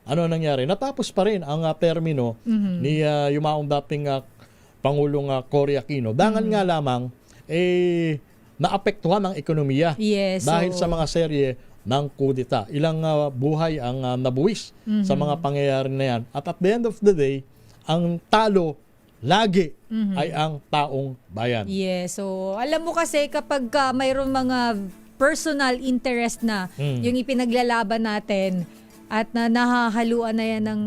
Ano nangyari? Natapos pa rin ang termino ni yumaong dating Pangulong Cory Aquino. Dangan nga lamang, naapektuhan ang ekonomiya dahil sa mga serye ng kudita. Ilang buhay ang nabuwis sa mga pangyayari na yan. At the end of the day, ang talo lagi ay ang taong bayan. Yes. So, alam mo kasi kapag mayroong mga personal interest na yung ipinaglalaban natin, at nahahaluan na yan ng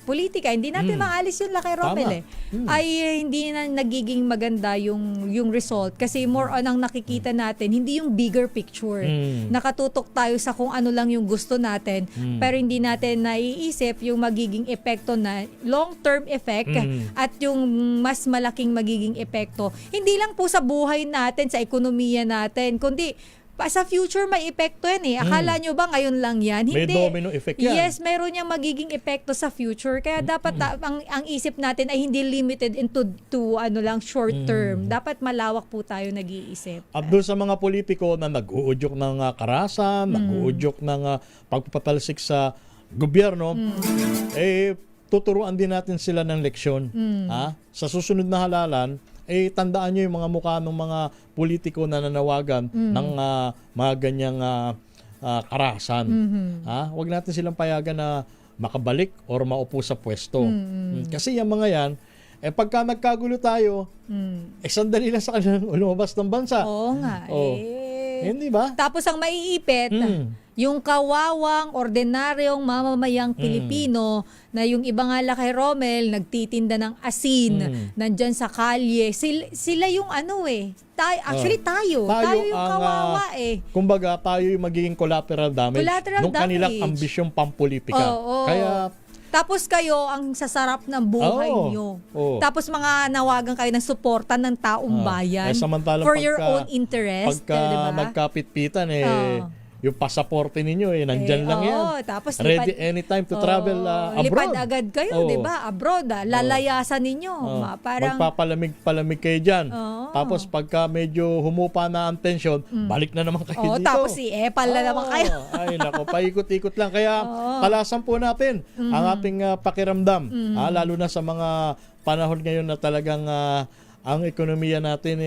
politika, hindi natin maalis yun kay Romel ay hindi na nagiging maganda yung result kasi more on ang nakikita natin, hindi yung bigger picture. Nakatutok tayo sa kung ano lang yung gusto natin, pero hindi natin naiisip yung magiging epekto na long-term effect at yung mas malaking magiging epekto. Hindi lang po sa buhay natin, sa ekonomiya natin, kundi sa future may epekto yan Akala nyo ba ngayon lang yan? Hindi. May domino effect yan. Yes, mayroon niyang magiging epekto sa future. Kaya dapat ang isip natin ay hindi limited into short term. Dapat malawak po tayo nag-iisip. At doon sa mga politiko na nag-uudyok ng karahasan, nag-uudyok ng pagpapatalsik sa gobyerno, tuturuan din natin sila ng leksyon. Sa susunod na halalan, tandaan nyo yung mga mukha ng mga politiko na nanawagan ng mga ganyang karahasan. Huwag natin silang payagan na makabalik or maupo sa pwesto. Kasi yung mga yan, pagka nagkagulo tayo, sandali lang sa kanilang lumabas ng bansa. Oo nga. Hindi ba? Tapos ang maiipit, yung kawawang, ordinaryong mamamayang Pilipino na yung iba nga kay Romel, nagtitinda ng asin, nandyan sa kalye. Sila yung actually tayo yung kawawa Kumbaga, tayo yung magiging collateral damage nung kanilang ambisyong pampolitika. Kaya tapos kayo ang sasarap ng buhay nyo. Tapos mga nawagan kayo ng suporta ng taong bayan for your own interest. Pagka diba? nagkapit-pitan yung pasaporte ninyo nandyan lang yan. Tapos ready anytime to travel abroad. Lipad agad kayo, di ba? Abroad, lalayasan ninyo. Parang magpapalamig kayo dyan. Tapos pagka medyo humupa na ang tension, balik na naman kayo dito. Tapos epal na naman kayo. Ay nako, paikot-ikot lang. Kaya talasan po natin ang ating pakiramdam. Lalo na sa mga panahon ngayon na talagang ang ekonomiya natin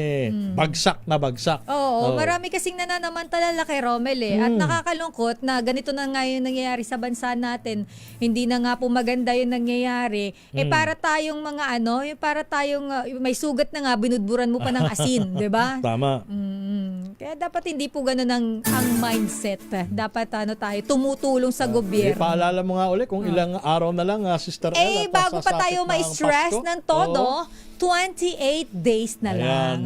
bagsak na bagsak. Marami kasing nananamantala kay Romel at nakakalungkot na ganito na nga yung nangyayari sa bansa natin. Hindi na nga po maganda yung nangyayari. Para tayong mga yung para tayong may sugat na nga, binudburan mo pa ng asin, 'di ba? Tama. Kaya dapat hindi po ganoon ang mindset. Dapat tayo tumutulong sa gobyerno. Paalala mo nga ulit kung ilang araw na lang, Sister Ella. Bago pa tayo ma-stress ng todo, 28 days na lang.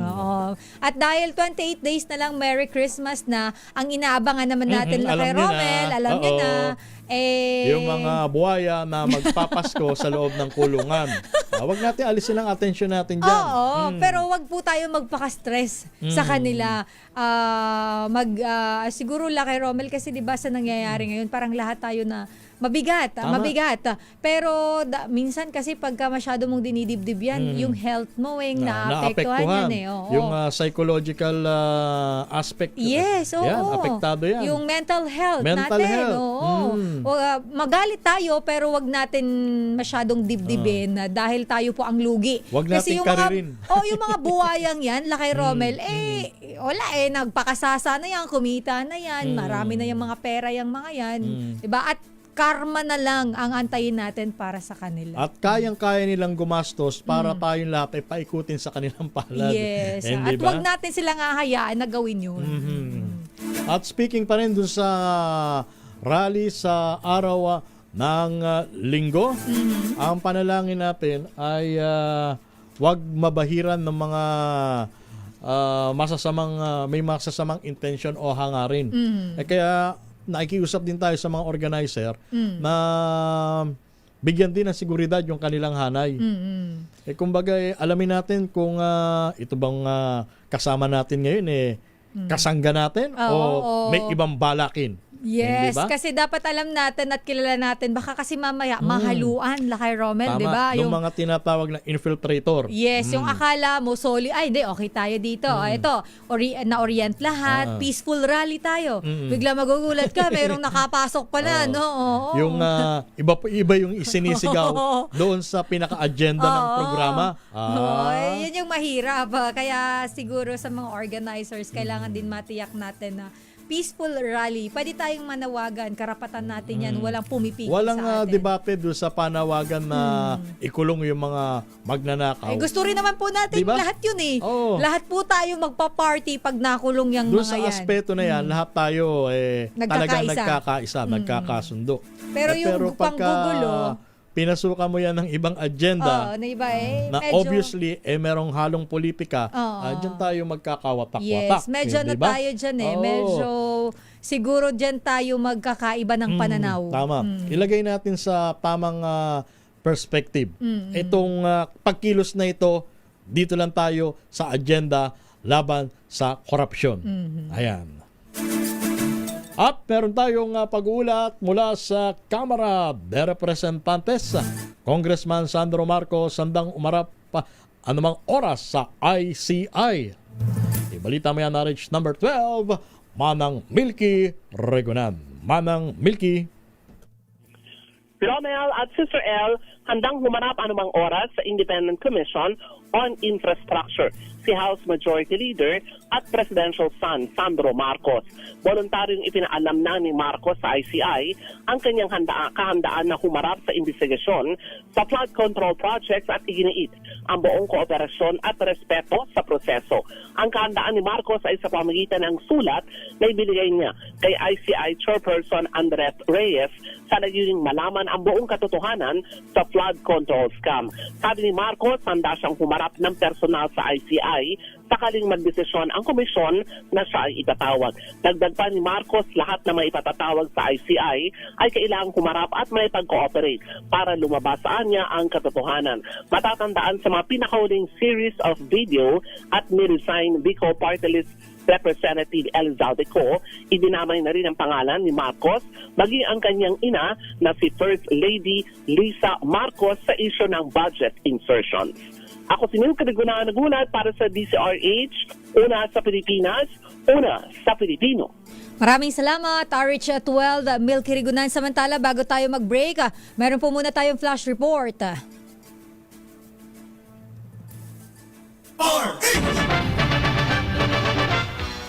At dahil 28 days na lang, Merry Christmas na, ang inaabangan naman natin kay Romel, alam niyo na, yung mga buhaya na magpapasko sa loob ng kulungan. Wag natin alisin ang atensyon natin dyan. Pero wag po tayo magpaka-stress sa kanila. Siguro kay Romel kasi diba sa nangyayari ngayon, parang lahat tayo na mabigat. Pero minsan kasi pagka masyado mong dinidibdib yan, yung health mo naapektuhan yan Yung psychological aspect. Yes, yan, apektado yan. Yung mental health natin. Magalit tayo pero wag natin masyadong dibdibin dahil tayo po ang lugi. Wag natin karirin. Yung mga buwayang yan, kay Romel, wala nagpakasasa na yan, kumita na yan, marami na yung mga pera yung mga yan. Diba? At karma na lang ang antayin natin para sa kanila. At kayang-kaya nilang gumastos para tayong lahat ay paikutin sa kanilang palad. Yes. At wag natin silang hahayaan na gawin yun. At speaking pa rin dun sa rally sa araw ng linggo, ang panalangin natin ay wag mabahiran ng mga may masasamang intention o hangarin. Kaya nakikiusap din tayo sa mga organizer na bigyan din ng seguridad yung kanilang hanay. Kumbaga, alamin natin kung ito bang kasama natin ngayon kasangga natin o may ibang balakin. Yes, kasi dapat alam natin at kilala natin, baka kasi mamaya mahaluan kay Romel, di ba? Yung mga tinatawag na infiltrator. Yes, yung akala mo okay tayo dito. Ito, na-orient lahat, peaceful rally tayo. Bigla magugulat ka, mayroong nakapasok pala, Yung iba yung isinisigaw doon sa pinaka-agenda ng programa. Yun yung mahirap. Kaya siguro sa mga organizers, kailangan din matiyak natin na peaceful rally. Pwede tayong manawagan, karapatan natin yan, walang pumipigil walang sa atin. debate doon sa panawagan na ikulong yung mga magnanakaw. Gusto rin naman po natin lahat yun Lahat po tayo magpa-party pag nakulong yung doon mga yan. Doon sa aspeto na yan, lahat tayo talagang nagkakaisa, nagkakasundo. Pero yung panggugulo, pinasukan mo yan ng ibang agenda na iba na medyo, obviously merong halong politika, dyan tayo magkakawatak-watak. Yes, medyo tayo dyan medyo siguro dyan tayo magkakaiba ng pananaw. Tama. Ilagay natin sa tamang perspective. Itong pagkilos na ito, dito lang tayo sa agenda laban sa korupsyon. Ayan. At meron tayong pag-uulat mula sa Kamara de Representantes. Congressman Sandro Marcos handang umarap anumang oras sa ICI. Ibalita mo yan na Rich number 12, Manang Milky Regunan. Manang Milky. Romel at Sister L handang humarap anumang oras sa Independent Commission on Infrastructure, si House Majority Leader at Presidential son Sandro Marcos. Voluntaryong ipinaalam na ni Marcos sa ICI ang kanyang kahandaan na humarap sa investigasyon sa flood control projects at iginiit ang buong kooperasyon at respeto sa proseso. Ang kahandaan ni Marcos ay sa pamamagitan ng sulat na ibinigay niya kay ICI Chairperson Andres Reyes sa nagiging malaman ang buong katotohanan sa flood control scam. Sabi ni Marcos, handa siyang humarap ng personal sa ICI sakaling magdesisyon ang komisyon na siya ay itatawag. Dagdag pa ni Marcos, lahat na may ipatatawag sa ICI ay kailangang humarap at may pag-cooperate para lumabas sa niya ang katotohanan. Matatandaan sa mga pinakahuling series of video at ni-resign Bicol Party List Representative Elizalde Co, idinamay na rin ang pangalan ni Marcos, maging ang kanyang ina na si First Lady Lisa Marcos sa issue ng budget insertions. Ako si Mil Kadigunahan nagulat para sa DCRH, una sa Pilipinas, una sa Pilipino. Maraming salamat, RH12, Milky Rigunan. Samantala, bago tayo mag-break, meron po muna tayong flash report.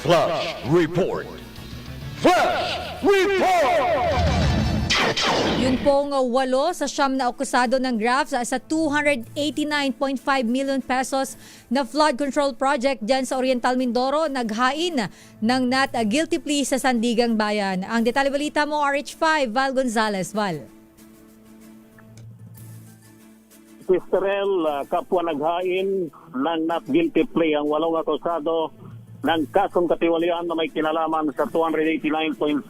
Flash Report. Flash Report! Yun pong 8 sa siyam na akusado ng Grabs sa 289.5 million pesos na flood control project dyan sa Oriental Mindoro, naghain ng not guilty plea sa Sandigang Bayan. Ang detalye balita mo, RH5, Val Gonzalez. Val. Sister El, kapwa naghain ng not guilty plea ang 8 akusado ng kasong katiwalian na may kinalaman sa 289.5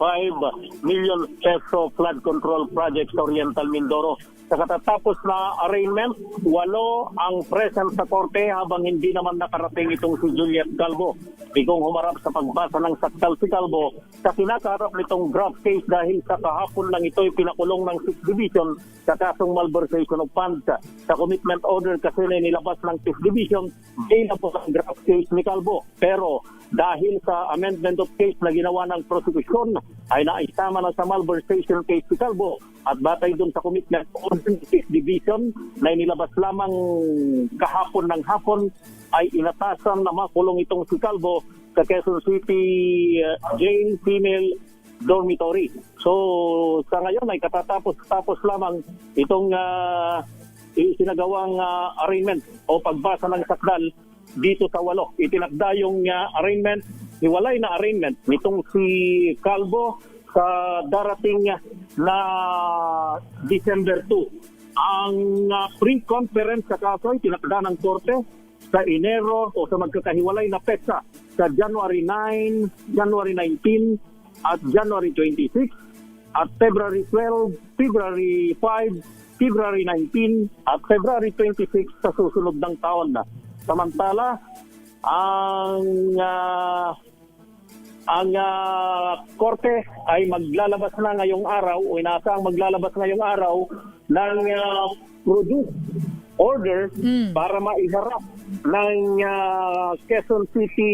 million peso flood control project sa Oriental Mindoro. Sa katatapos na arraignment, 8 ang present sa korte habang hindi naman nakarating itong si Juliet Calvo. Bigong humarap sa pagbasa ng saktal si Calvo sa kinakaharap nitong graft case dahil sa kahapon lang ito'y pinakulong ng 6th Division sa kasong malversation of funds. Sa commitment order kasi na nilabas ng 5th Division, na po ang graft case ni Calvo. Pero dahil sa amendment of case na ginawa ng prosecution ay naisama na sa malversation case si Calvo at batay dun sa commitment order ng 5th Division na inilabas lamang kahapon ng hapon ay inatasan na makulong itong si Calvo sa Quezon City Jail Female Dormitory. So sa ngayon ay katatapos lamang itong isinagawang arraignment o pagbasa ng sakdal dito sa 8. Itinakda yung arraignment, hiwalay na arraignment nitong si Calvo sa darating na December 2. Ang pre-conference sa kaso ay tinakda ng korte sa Enero o sa magkakahiwalay na petsa sa January 9, January 19 at January 26 at February 12, February 5, February 19 at February 26 sa susunod ng taon na. Samantala, ang korte ay maglalabas na ngayong araw o inaasahang maglalabas ngayong araw ng produce order para maiharap ng Quezon City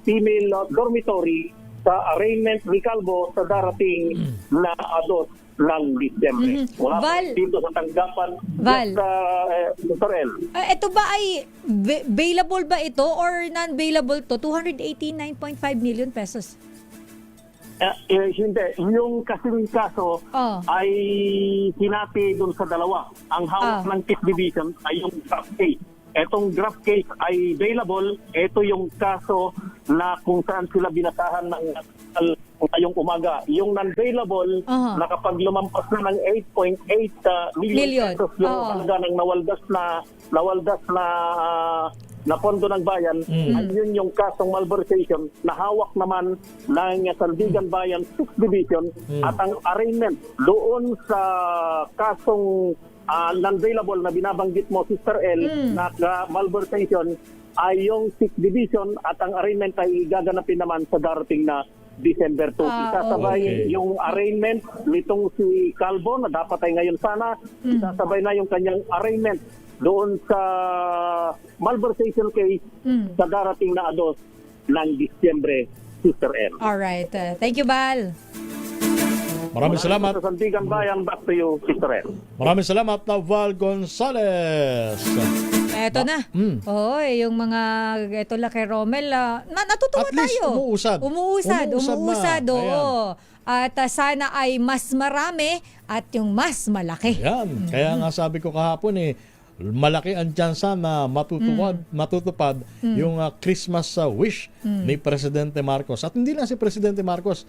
Female Dormitory sa arraignment ni Calvo sa darating na adot ng Disyembre. Wala Val, dito sa tanggapan sa Dr. L. Ito ba ay bailable ba ito or non-bailable to? 289.5 million pesos. Hindi. Yung kasing kaso ay hinati dun sa dalawa. Ang hawak ng 5th Division ay yung draft case. Etong draft case ay bailable. Ito yung kaso na kung saan sila binasahan ng ngayong umaga. Yung non-bailable na kapag lumampas na ng 8.8 million pesos yung halaga ng nawaldas na pondo ng bayan, ay yun yung kasong malversation na hawak naman ng Sandigan Bayan 6th Division at ang arraignment doon sa kasong non-bailable na binabanggit mo, Sister L, na malversation ay yung 6th Division at ang arraignment ay gaganapin naman sa darating na December 2. Isasabay yung arraignment nitong si Calvo na dapat ay ngayon sana. Isasabay na yung kanyang arraignment doon sa malversation case sa darating na ados ng Disyembre, Sister L. Alright. Thank you, Val. Maraming salamat. Sa Sandigan Bayan, back to you, Sister L. Maraming salamat na Val Gonzalez. Eto na. Oy, yung mga eto la kay Romel, natutuwa At least tayo. umuusad na. Oo. At sana ay mas marami at yung mas malaki. Yan. Kaya nga sabi ko kahapon malaki ang tsansa na matutupad yung Christmas wish ni Presidente Marcos. At hindi lang si Presidente Marcos,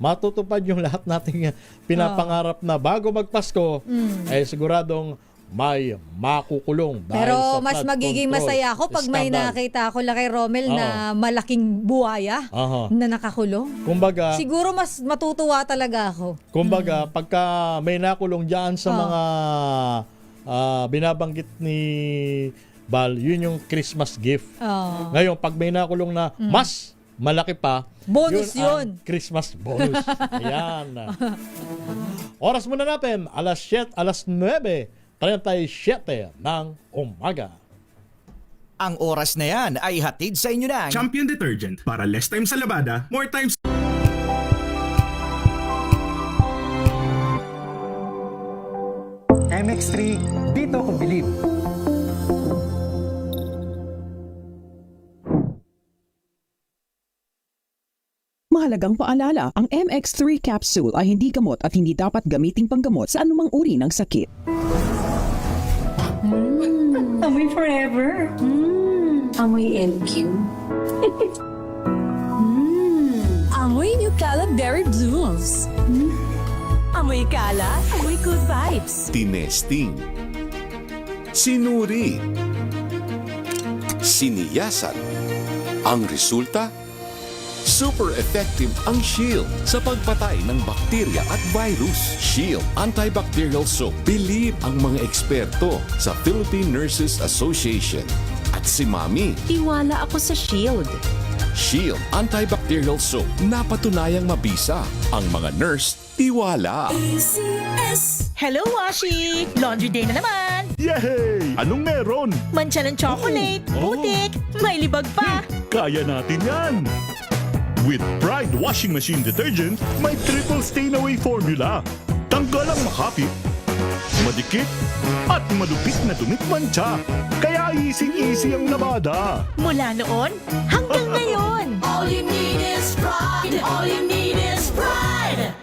matutupad yung lahat nating pinapangarap na bago magpasko, ay siguradong may makukulong. Pero mas magiging masaya ako pag may nakita ako lang kay Romel na malaking buhaya na nakakulong. Kumbaga, siguro mas matutuwa talaga ako. Kumbaga, pagka may nakulong dyan sa mga binabanggit ni Bal, yun yung Christmas gift. Ngayon, pag may nakulong na mas malaki pa, bonus yun. Christmas bonus. Ayan. Oras muna natin, alas 9:37 ng umaga. Ang oras na yan ay hatid sa inyo ng Champion Detergent para less time sa labada, more times. MX3, dito ko believe. Mahalagang paalala, ang MX3 capsule ay hindi gamot at hindi dapat gamiting panggamot sa anumang uri ng sakit. Amoy forever. Amoy LQ. Amoy New Caleb Berry Blooms. Amoy kala, amoy good vibes. Tinesting, sinuri, siniyasan. Ang resulta? Super effective ang Shield sa pagpatay ng bakterya at virus. Shield Antibacterial Soap. Believe ang mga eksperto sa Philippine Nurses Association. At si Mami. Tiwala ako sa Shield. Shield Antibacterial Soap. Napatunayang mabisa. Ang mga nurse, tiwala. ACS. Hello, Washi! Laundry day na naman! Yay! Anong meron? Mancha ng chocolate, putik, may libag pa! Kaya natin yan! With Pride Washing Machine Detergent, may triple stain-away formula. Tanggal ang makapit, madikit, at malupit na dumit mancha. Kaya easy-easy ang labada. Mula noon hanggang ngayon! All you need is pride! All you need is pride!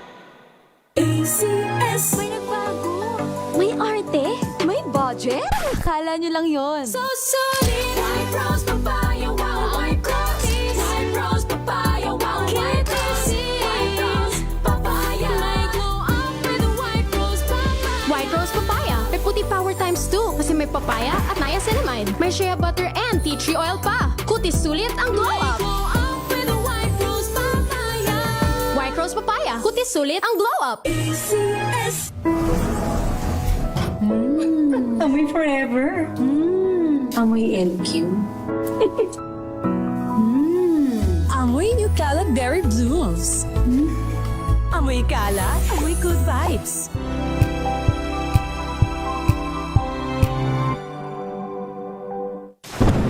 ACS! May nagbago! May arte! May budget! Akala nyo lang yon. So solid! White Rose Papaya, wow! White Rose! White Rose Papaya, wow! White Rose! White Rose Papaya! May glow up with the White Rose Papaya! White Rose Papaya. May puti power times 2 kasi may papaya at niacinamide. May shea butter and tea tree oil pa. Kutis sulit ang glow up. White Rose Papaya. Kutis sulit ang glow up. ACS! Amoy forever. Amoy LQ. Amoy New Caleb Berry Blooms. Amoy kala, amoy good vibes.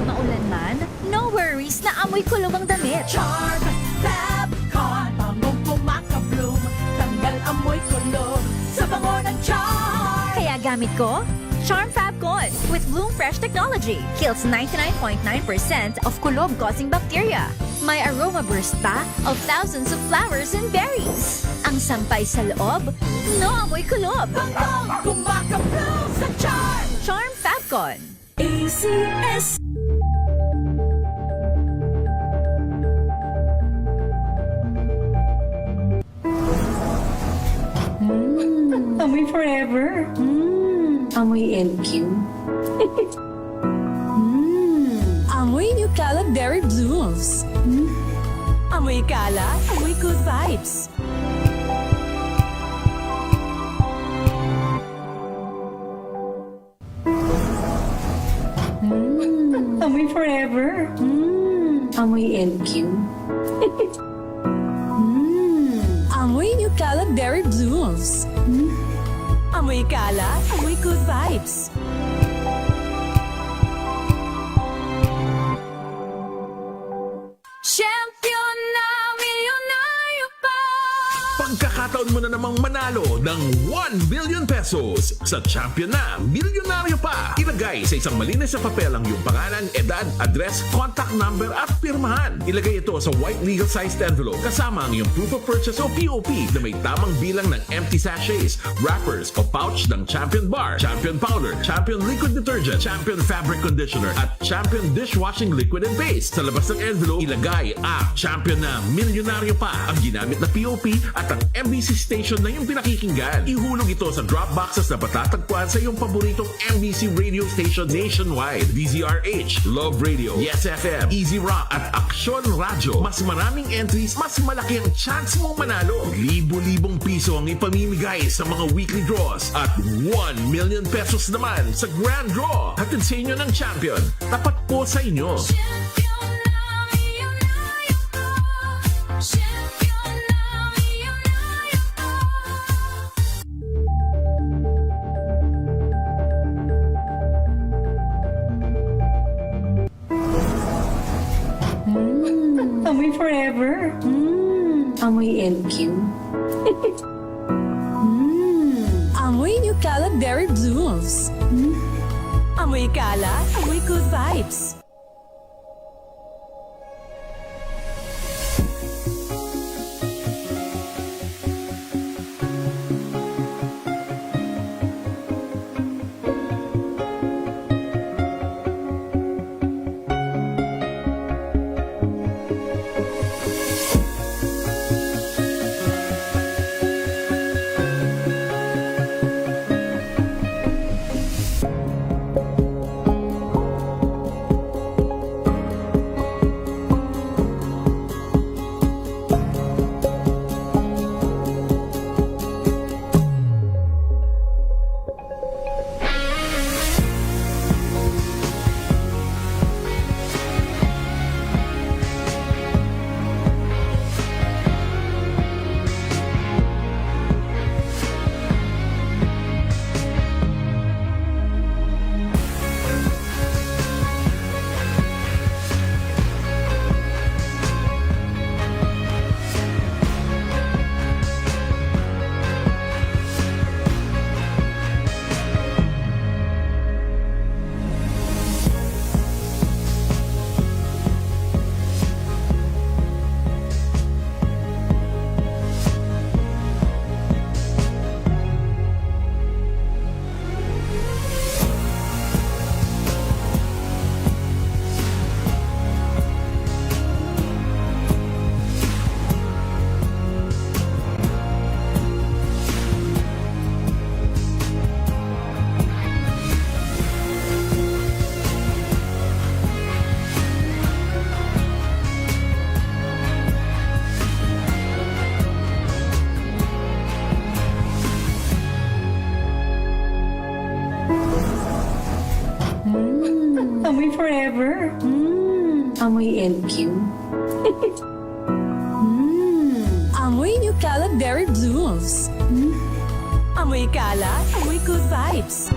Maulan man, no worries na amoy kulog ang damit. Charm Fabcon, bangong kumaka-bloom. Tanggal amoy kulog sa bango ng charm. Kaya gamit ko, Charm Fabcon with Bloom Fresh Technology. Kills 99.9% of kulob-causing bacteria. May aroma burst pa of thousands of flowers and berries. Ang sampay sa loob, no amoy kulob. Bangong kumaka-bloom sa charm. Charm Fabcon. ACS! Amoy forever. Amoy LQ. Amoy New Caleb Berry Blooms. Amoy kala, amoy good vibes. Amoy forever. Amoy LQ. Amoy New Caleb Berry Blooms. Amoy kala, amoy good vibes. Champion na, milyonaryo pa! Pagkakataon Pagkakataon mo na namang manalo ng 1 billion pesos. Sa Champion na, milyonaryo pa. Ilagay sa isang malinis na papel ang iyong pangalan, edad, address, contact number at pirmahan. Ilagay ito sa white legal sized envelope kasama ang iyong proof of purchase o POP na may tamang bilang ng empty sachets, wrappers o pouch ng Champion Bar, Champion Powder, Champion Liquid Detergent, Champion Fabric Conditioner at Champion Dishwashing Liquid and Paste. Sa labas ng envelope, ilagay ang Champion na milyonaryo pa, ang ginamit na POP at ang MBC station na iyong pinakikinggan. Ihulog ito sa drop boxes na patatagpuan sa iyong paboritong MBC radio station nationwide. DZRH, Love Radio, Yes FM, Easy Rock at Aksyon Radio. Mas maraming entries, mas malaki ang chance mong manalo. Libo-libong piso ang ipamimigay sa mga weekly draws at 1 million pesos naman sa grand draw. Hatid sa inyo ng Champion. Tapat po sa inyo. Amoy forever. Amoy LQ. Amoy New Calad Berry Blooms. Amoy kalat, amoy good vibes. Amoy forever. Amoy LQ. Amoy New Calad Berry Blooms. Amoy kalat, amoy good vibes.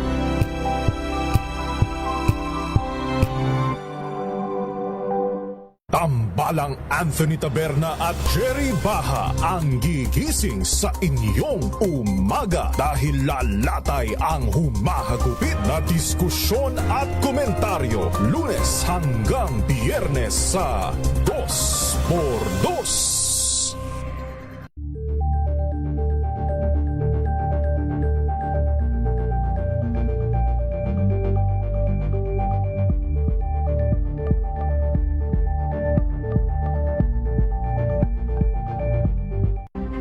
Tambalang Anthony Taberna at Jerry Baha ang gigising sa inyong umaga dahil lalatay ang humahagupit na diskusyon at komentaryo Lunes hanggang Biyernes sa 2x2.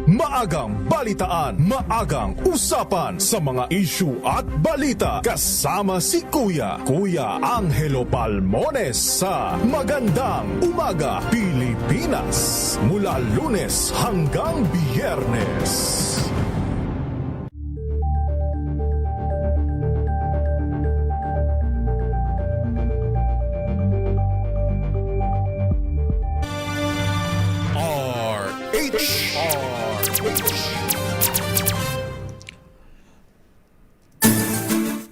Maagang balitaan, maagang usapan sa mga issue at balita kasama si Kuya Angelo Palmones sa Magandang Umaga Pilipinas mula Lunes hanggang Biyernes.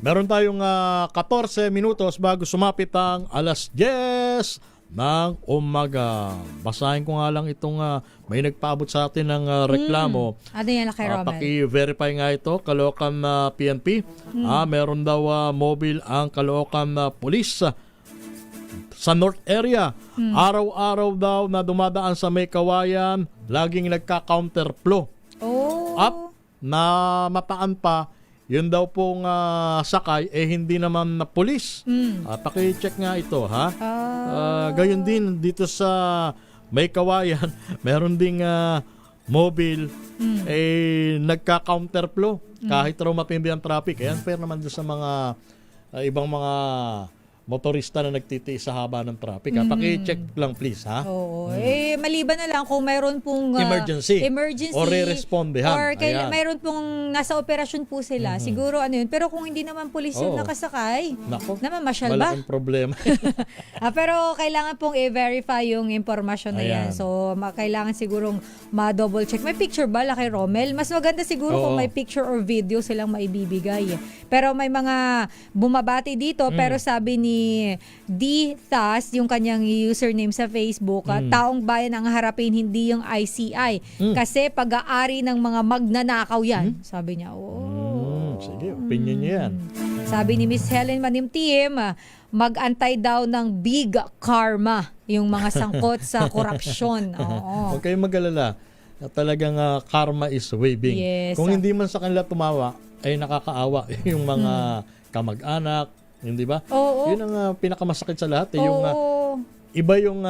Meron tayong 14 minutos bago sumapit ang alas 10 ng umaga. Basahin ko nga lang itong may nagpaabot sa atin ng reklamo. Ano yan, Lakay Romel? Paki-verify nga ito, Caloocan PNP. Meron daw mobile ang Caloocan Police sa North area. Araw-araw daw na dumadaan sa may kawayan, laging nagka-counterflow. Up na mataan pa, yun daw pong sakay hindi naman na pulis. Paki-check nga ito, ha? Gayon din dito sa may kawayan, meron ding mobile nagka-counterflow kahit raw matindi ang traffic. Ayan, fair naman doon sa mga ibang mga motorista na nagtitiis sa haba ng traffic. Paki-check lang please, ha? Oo. Maliban na lang kung mayroon pong emergency o re-respondehan. Or mayroon pong nasa operasyon po sila. Siguro ano yun. Pero kung hindi naman pulis yung nakasakay, naman masyal ba? Malaking problema. Pero kailangan pong i-verify yung impormasyon na yan. So, kailangan sigurong ma-double check. May picture ba, Lakay Romel? Mas maganda siguro kung may picture or video silang maibibigay. Pero may mga bumabati dito, pero sabi ni D. Thas, yung kanyang username sa Facebook, taong bayan ang harapin, hindi yung ICI. Kasi pag-aari ng mga magnanakaw yan. Sabi niya, sige, opinion niya yan. Sabi ni Miss Helen Manimtim, mag-antay daw ng big karma yung mga sangkot sa korupsyon. Huwag kayong mag-alala. Talagang karma is waving. Yes. Kung hindi man sa kanila tumawa, ay nakakaawa yung mga kamag-anak, hindi ba? Yun ang pinakamasakit sa lahat. Yung iba yung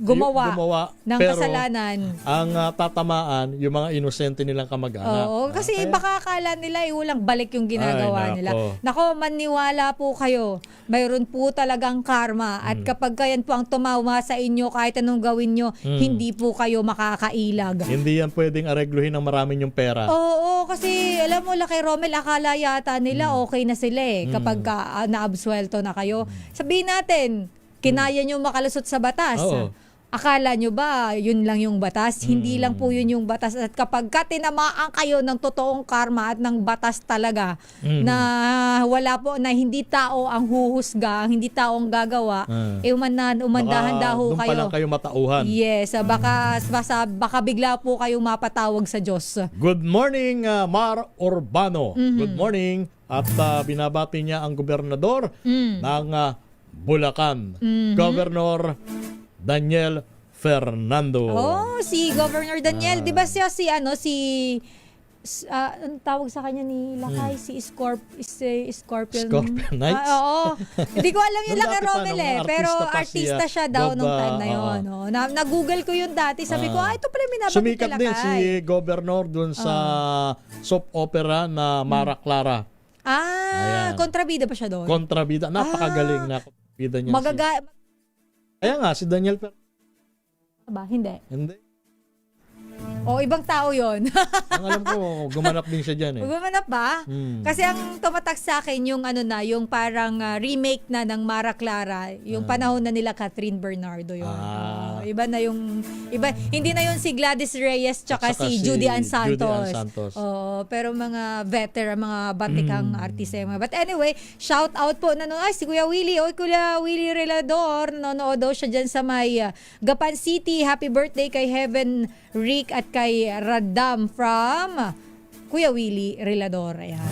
gumawa ng pero kasalanan. Ang tatamaan yung mga inosente nilang kamag-anak. Kasi baka akala nila walang balik yung ginagawa nila. Nako, maniwala po kayo. Mayroon po talagang karma. At kapag kayan po ang tumawa sa inyo, kahit anong gawin nyo, hindi po kayo makakailag. Hindi yan pwedeng aregluhin ng maraming yung pera. Kasi alam mo, Lakay Romel, akala yata nila okay na sila kapag naabsuelto na kayo. Sabihin natin, kinaya nyo makalusot sa batas. Akala nyo ba yun lang yung batas? Hindi lang po yun yung batas. At kapag tinamaan kayo ng totoong karma at ng batas talaga na wala po, na hindi tao ang huhusga, hindi tao ang gagawa, umandahan daw kayo. Doon pa lang kayo matauhan. Yes, baka bigla po kayong mapatawag sa Diyos. Good morning, Mar Urbano. Good morning. At binabati niya ang gobernador ng Bulacan. Governor Daniel Fernando. Si Governor Daniel, 'di ba siya anong tawag sa kanya ni Lakay, si Scorpion Knights? Hindi ko alam yung Lakay Romel pero artista siya daw nung time na yun. Na-google ko yun dati, sabi ko, ito pala minabanggit sumikat ni Lakay. din si Governor dun sa soap opera na Mara Clara. Kontrabida pa siya doon? Kontrabida, napakagaling na kontrabida niya. Kaya nga, si Daniel Ba? Hindi. Ibang tao yon. Ang alam ko, gumanap din siya dyan Gumanap ba? Kasi ang tumatak sa akin yung yung parang remake na ng Mara Clara, yung panahon na nila Catherine Bernardo yun. Iba na yung hindi na yun si Gladys Reyes tsaka si Judy Ann Santos. Pero mga veteran, mga batikang artista. But anyway, shout out po si Kuya Willie. Kuya Willie Relador, nanonood daw siya dyan sa may Gapan City. Happy birthday kay Heaven Rick at kay Radam from Kuya Willie Relador. Ayan.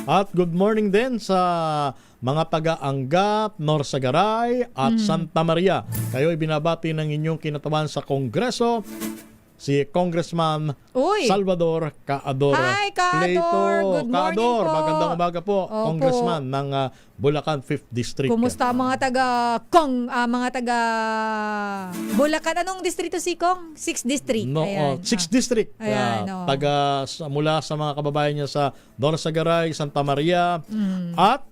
At good morning din sa mga taga-Angat, Norsagaray at Santa Maria. Kayo ibinabati ng inyong kinatawan sa Kongreso, si Congressman Salvador Caador. Hi, Caador! Good morning po. Magandang umaga po, Congressman ng Bulacan 5th District. Kumusta mga taga Bulacan? Anong distrito si Kong? 6th District. 6th District. Mula sa mga kababayan niya sa Norsagaray, Santa Maria at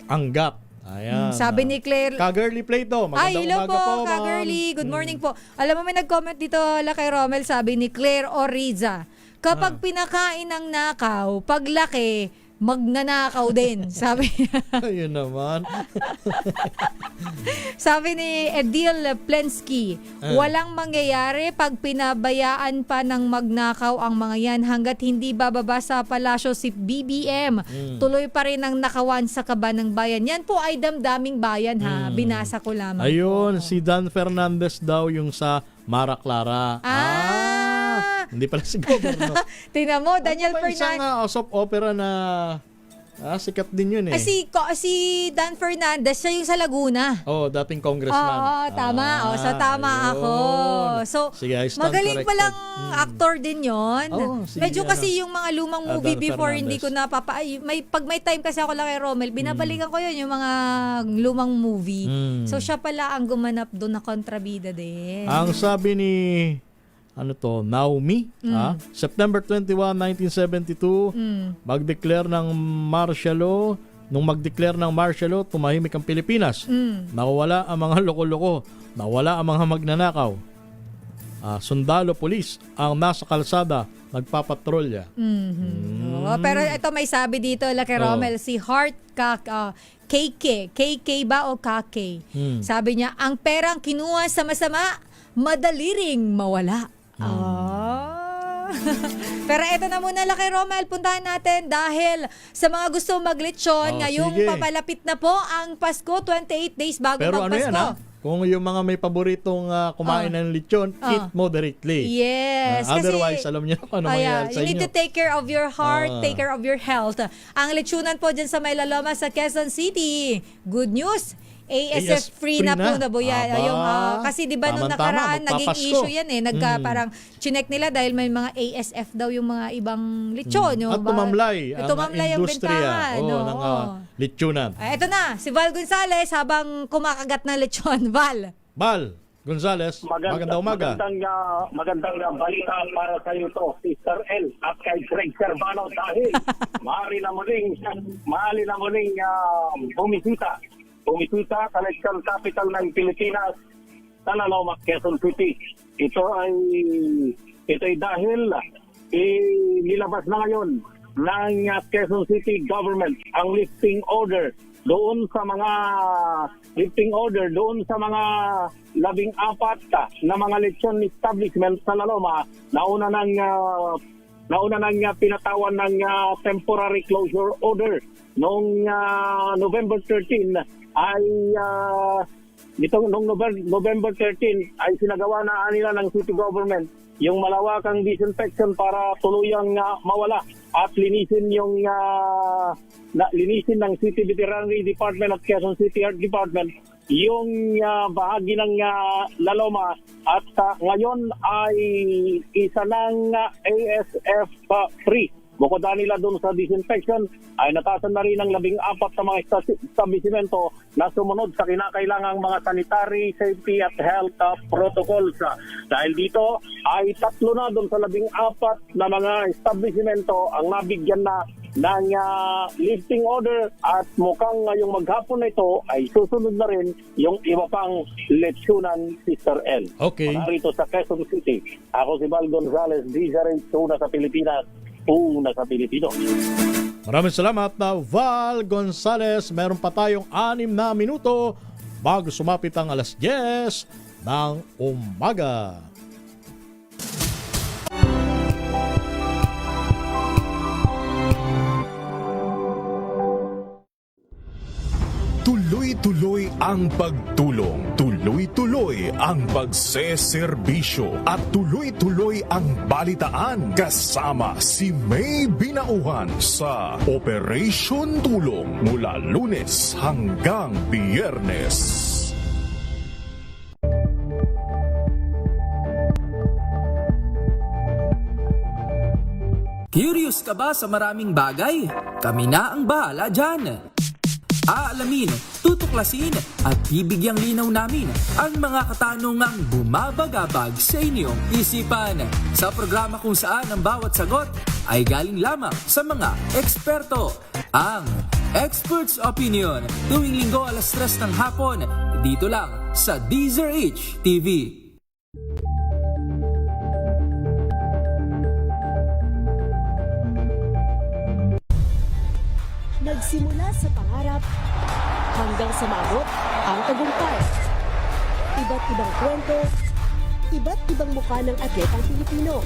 Angat. Ayan. Sabi ni Claire Ka-Girly Plato. Magandang umaga po, Ka-Girly. Good morning po. Alam mo, may nag-comment dito, Lakay Romel, sabi ni Claire Oriza, kapag pinakain ng nakaw, paglaki, magnanakaw din. Sabi Ayun naman. Sabi ni Edil Plensky, walang mangyayari pag pinabayaan pa ng magnakaw ang mga yan hanggat hindi bababa sa palasyo si BBM. Tuloy pa rin ang nakawan sa kaba ng bayan. Yan po ay damdaming bayan ha. Binasa ko lamang. Ayun, si Dan Fernandez daw yung sa Mara Clara. Hindi pala si Governor. Tingnan mo, Daniel Fernandez. Isang soap opera na sikat din yun eh. Si Dan Fernandez, siya yung sa Laguna. Dating congressman. Oo, tama. Tama ako. So, sige, magaling palang actor din yon. Medyo kasi yung mga lumang movie Dan before, Fernandez. hindi ko pag may time kasi ako lang kay Romel, binabalikan ko yun, yung mga lumang movie. So, siya pala ang gumanap doon na kontrabida din. Ang sabi ni Naomi, September 21, 1972, mag-declare ng martial law. Nung mag-declare ng martial law, tumahimik ang Pilipinas. Nawala ang mga loko-loko, nawala ang mga magnanakaw. Sundalo, pulis ang nasa kalsada, nagpapatrolya. Pero ito may sabi dito, Lucky Romel, si Heart KK ba o KK? Sabi niya, ang perang kinuha sa masama, madali ring mawala. Pero eto na muna, Lucky Romel, puntahan natin dahil sa mga gusto maglechon, ngayong papalapit na po ang Pasko, 28 days bago Pero magpasko. Kung yung mga may paboritong kumain ng lechon, eat moderately. Yes. Otherwise, alam niyo ano mangyayari sa inyo. You need to take care of your heart, take care of your health. Ang lechonan po dyan sa Maylaloma sa Quezon City. Good news. ASF free na po na buya. Kasi di ba nung nakaraan naging issue yan eh. Parang chinek nila dahil may mga ASF daw yung mga ibang lechon. At tumamlay ang industriya ng lechonan. Ito na, si Val Gonzales habang kumakagat ng lechon. Val Gonzales, magandang umaga. Magandang balita para sa iyo to, Sister L at kay Greg Servano dahil maaari na muling bumisita sa election capital ng Pilipinas, Talaloma, Quezon City. Ito ay dahil nilabas na ngayon ng Quezon City government ang lifting order doon sa mga 14 na mga lechon establishment sa Laloma. Nauna nang pinatawan ng temporary closure order noong November 13 ay November 13 ay sinagawa na nila ng city government yung malawakang disinfection para tuluyang mawala at linisin ng City Veterinary Department at Quezon City Health Department yung bahagi ng Laloma at ngayon ay isa ng ASF free. Bukod nila doon sa disinfection, ay natasan na rin ng 14 na mga establishmento na sumunod sa kinakailangang mga sanitary, safety at health protocols. Dahil dito ay 3 na doon sa 14 na mga establishmento ang nabigyan na ng lifting order at mukhang ngayong maghapon na ito ay susunod na rin yung iba pang lechonan, Sister L. Okay. Narito sa Quezon City. Ako si Val Gonzales, DZRH, una sa Pilipinas, una sa Pilipino. Maraming salamat na Val Gonzales. Meron pa tayong 6 na minuto bago sumapit ang alas 10 ng umaga. Tuloy-tuloy ang pagtulong, tuloy-tuloy ang pagseserbisyo, at tuloy-tuloy ang balitaan kasama si May Binauhan sa Operation Tulong mula Lunes hanggang Biyernes. Curious ka ba sa maraming bagay? Kami na ang bahala dyan. Aalamin, tutuklasin at bibigyang linaw namin ang mga katanungang bumabagabag sa inyong isipan. Sa programa kung saan ang bawat sagot ay galing lamang sa mga eksperto. Ang Expert's Opinion, tuwing linggo alas 3 ng hapon, dito lang sa DZRH TV. Nagsimula sa pangarap hanggang sa maabot ang tagumpay. Iba't ibang kwento, iba't ibang mukha ng atletang Pilipino.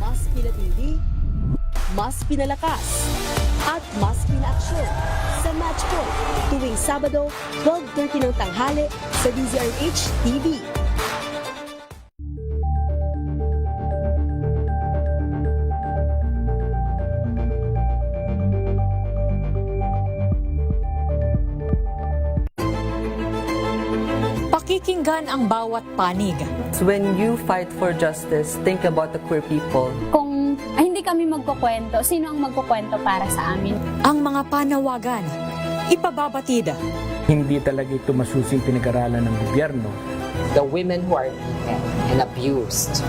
Mas pinatindi, mas pinalakas, at mas pinaaksyon sa Match Point tuwing Sabado, 12:30 ng tanghali sa DZRH TV. Pakikinggan ang bawat panig. When you fight for justice, think about the queer people. Kung hindi kami magkukwento, sino ang magkukwento para sa amin? Ang mga panawagan, ipababatid. Hindi talaga ito masusing pinag-aralan ng gobyerno. The women who are beaten and abused.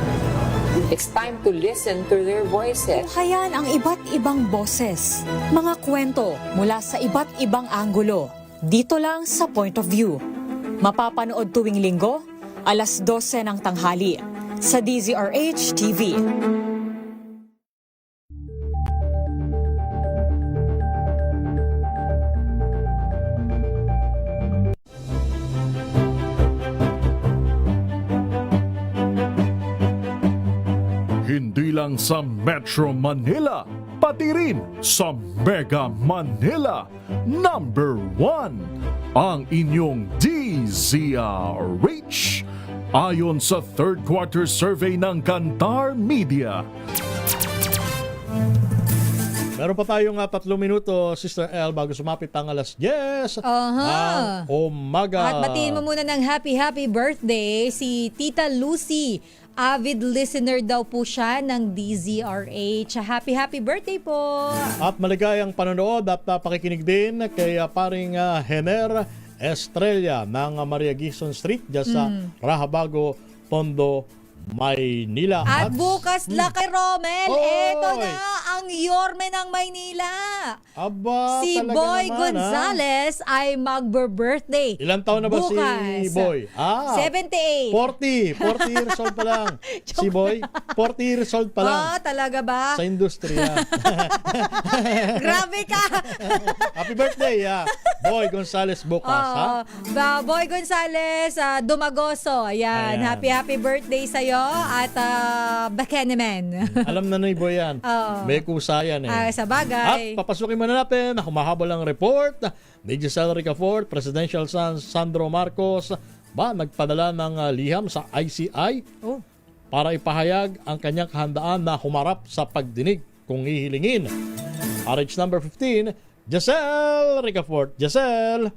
It's time to listen to their voices. Hayan ang iba't ibang boses, mga kwento mula sa iba't ibang anggulo. Dito lang sa Point of View. Mapapanood tuwing linggo, alas 12 ng tanghali sa DZRH TV. Hindi lang sa Metro Manila, pati rin sa Mega Manila. Number 1, ang inyong DZRH. Ayon sa third quarter survey ng Kantar Media. Meron pa tayong 3 minuto, Sister El, bago sumapit ang alas 10 ng umaga. At batiin mo muna ng happy birthday si Tita Lucy. Avid listener daw po siya ng DZRH. Happy birthday po! At maligayang panonood at pakikinig din kay paring Hener Estrella ng Maria Gison Street dyan sa Rahabago, Tondo, Maynila. At bukas Lakay Romel, eto na ang Yorme ng Maynila. Aba, si Boy naman, Gonzales ay magbe-birthday. Ilang taon na ba bukas. Si Boy? 78. 40 years old pa lang. Si Boy, 40 years old pa lang. Talaga ba? Sa industriya. Grabe ka. Happy birthday, Boy Gonzales bukas. Boy Gonzales, Dumagoso. Ayan. Happy birthday sa'yo at Bakenemen. Alam na ni Boy yan. May kusa yan sa bagay. At papasukin muna natin na humahabol ang report ni Giselle Ricafort, Presidential son Sandro Marcos nagpadala ng liham sa ICI para ipahayag ang kanyang kahandaan na humarap sa pagdinig kung hihilingin. RH number 15, Giselle Ricafort. Giselle!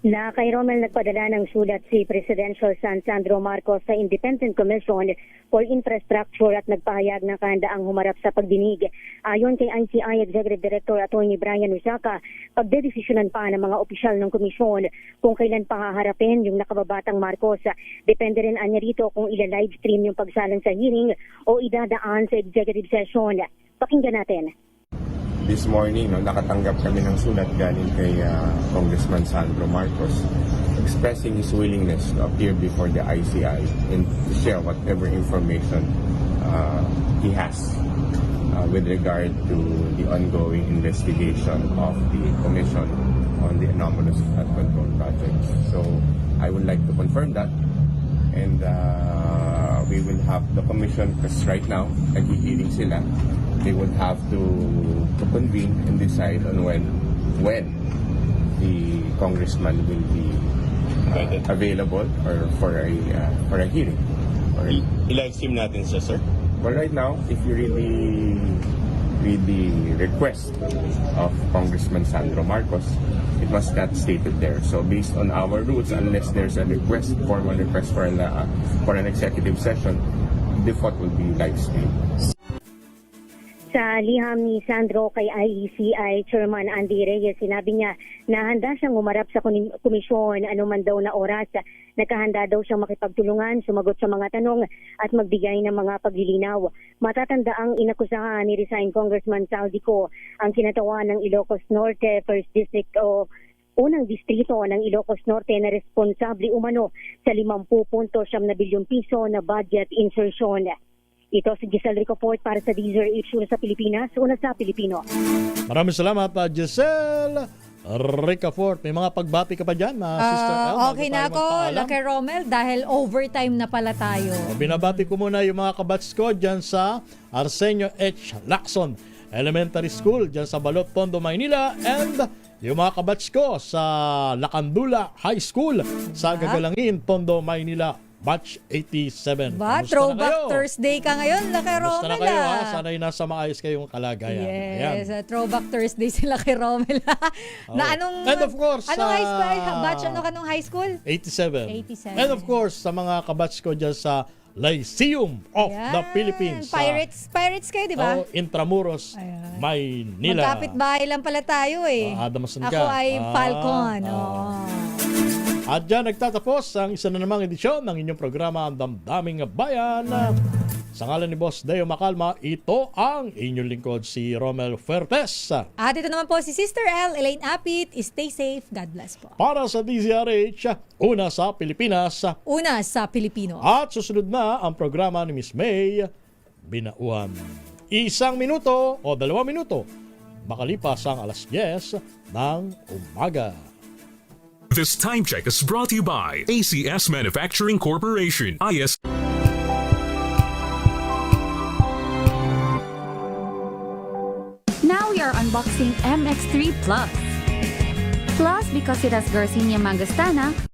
Na kay Romel nagpadala ng sulat si Presidential son Sandro Marcos sa Independent Commission for Infrastructure at nagpahayag ng kahandaang humarap sa pagdinig. Ayon kay ICI Executive Director Atty. Brian Usaka, pagdedesisyonan pa ng mga opisyal ng komisyon kung kailan pahaharapin yung nakababatang Marcos. Depende rin anya rito kung ila-livestream yung pagsalang sa hearing o idadaan sa executive session. Pakinggan natin. This morning, nakatanggap kami ng sulat galing kay Congressman Sandro Marcos expressing his willingness to appear before the ICI and to share whatever information he has with regard to the ongoing investigation of the Commission on the Anomalous Flood Control Projects. So I would like to confirm that, and we will have the Commission, because right now, naghihiling sila. They would have to convene and decide on when the congressman will be available or for a hearing. I-livestream natin siya, sir? Well, right now, if you really read the request of Congressman Sandro Marcos, it was not stated there. So based on our rules, unless there's a request, formal request for an executive session, default will be live stream. Sa liham ni Sandro kay IECI Chairman Andy Reyes, sinabi niya na handa siyang umarap sa komisyon anuman daw na oras. Nakahanda daw siyang makipagtulungan, sumagot sa mga tanong at magbigay ng mga paglilinaw. Matatanda ang inakusahan ni resigned Congressman Saldico ang kinatawan ng Ilocos Norte 1st District o unang distrito ng Ilocos Norte na responsable umano sa 50.7 bilyong piso na budget insertion. Ito si Giselle Ricoport para sa DZRH, una sa Pilipinas, una sa Pilipino. Maraming salamat, Giselle Ricafort. May mga pagbati ka pa dyan, Sister El? Okay na ako, Lucky Romel, dahil overtime na pala tayo. Binabati ko muna yung mga kabats ko dyan sa Arsenio H. Lacson Elementary School dyan sa Balot, Tondo, Maynila, and yung mga kabats ko sa Lacandula High School sa Gagalangin, Tondo, Maynila, batch 87. Ba, Kamusta throwback na kayo? Thursday ka ngayon, Lucky Kamusta na Romel. kayo, ha? Sana'y nasa maayos kayong kalagayan. Yes, Ayan. throwback Thursday sila kay Romel. Na anong And of course, anong high school? Batch ano ka nung high school? 87. And of course, sa mga kabats ko dyan sa Lyceum of the Philippines. Pirates kayo, di ba? Intramuros, Maynila. Magkapit-bahay lang pala tayo eh. Damasan ka. Ako ay Falcon. At dyan nagtatapos ang isa na namang edisyon ng inyong programa, Ang Damdaming Bayan. Sa ngalan ni Boss Deo Macalma, ito ang inyong lingkod, si Romel Fuertes. At ito naman po si Sister L, Elaine Apit. Stay safe. God bless po. Para sa DZRH, una sa Pilipinas. Una sa Pilipino. At susunod na ang programa ni Miss May Binauan. 1 minuto o 2 minuto makalipas ang alas 10 ng umaga. This time check is brought to you by ACS Manufacturing Corporation. Now we are unboxing MX3 Plus. Plus because it has Garcinia Mangostana,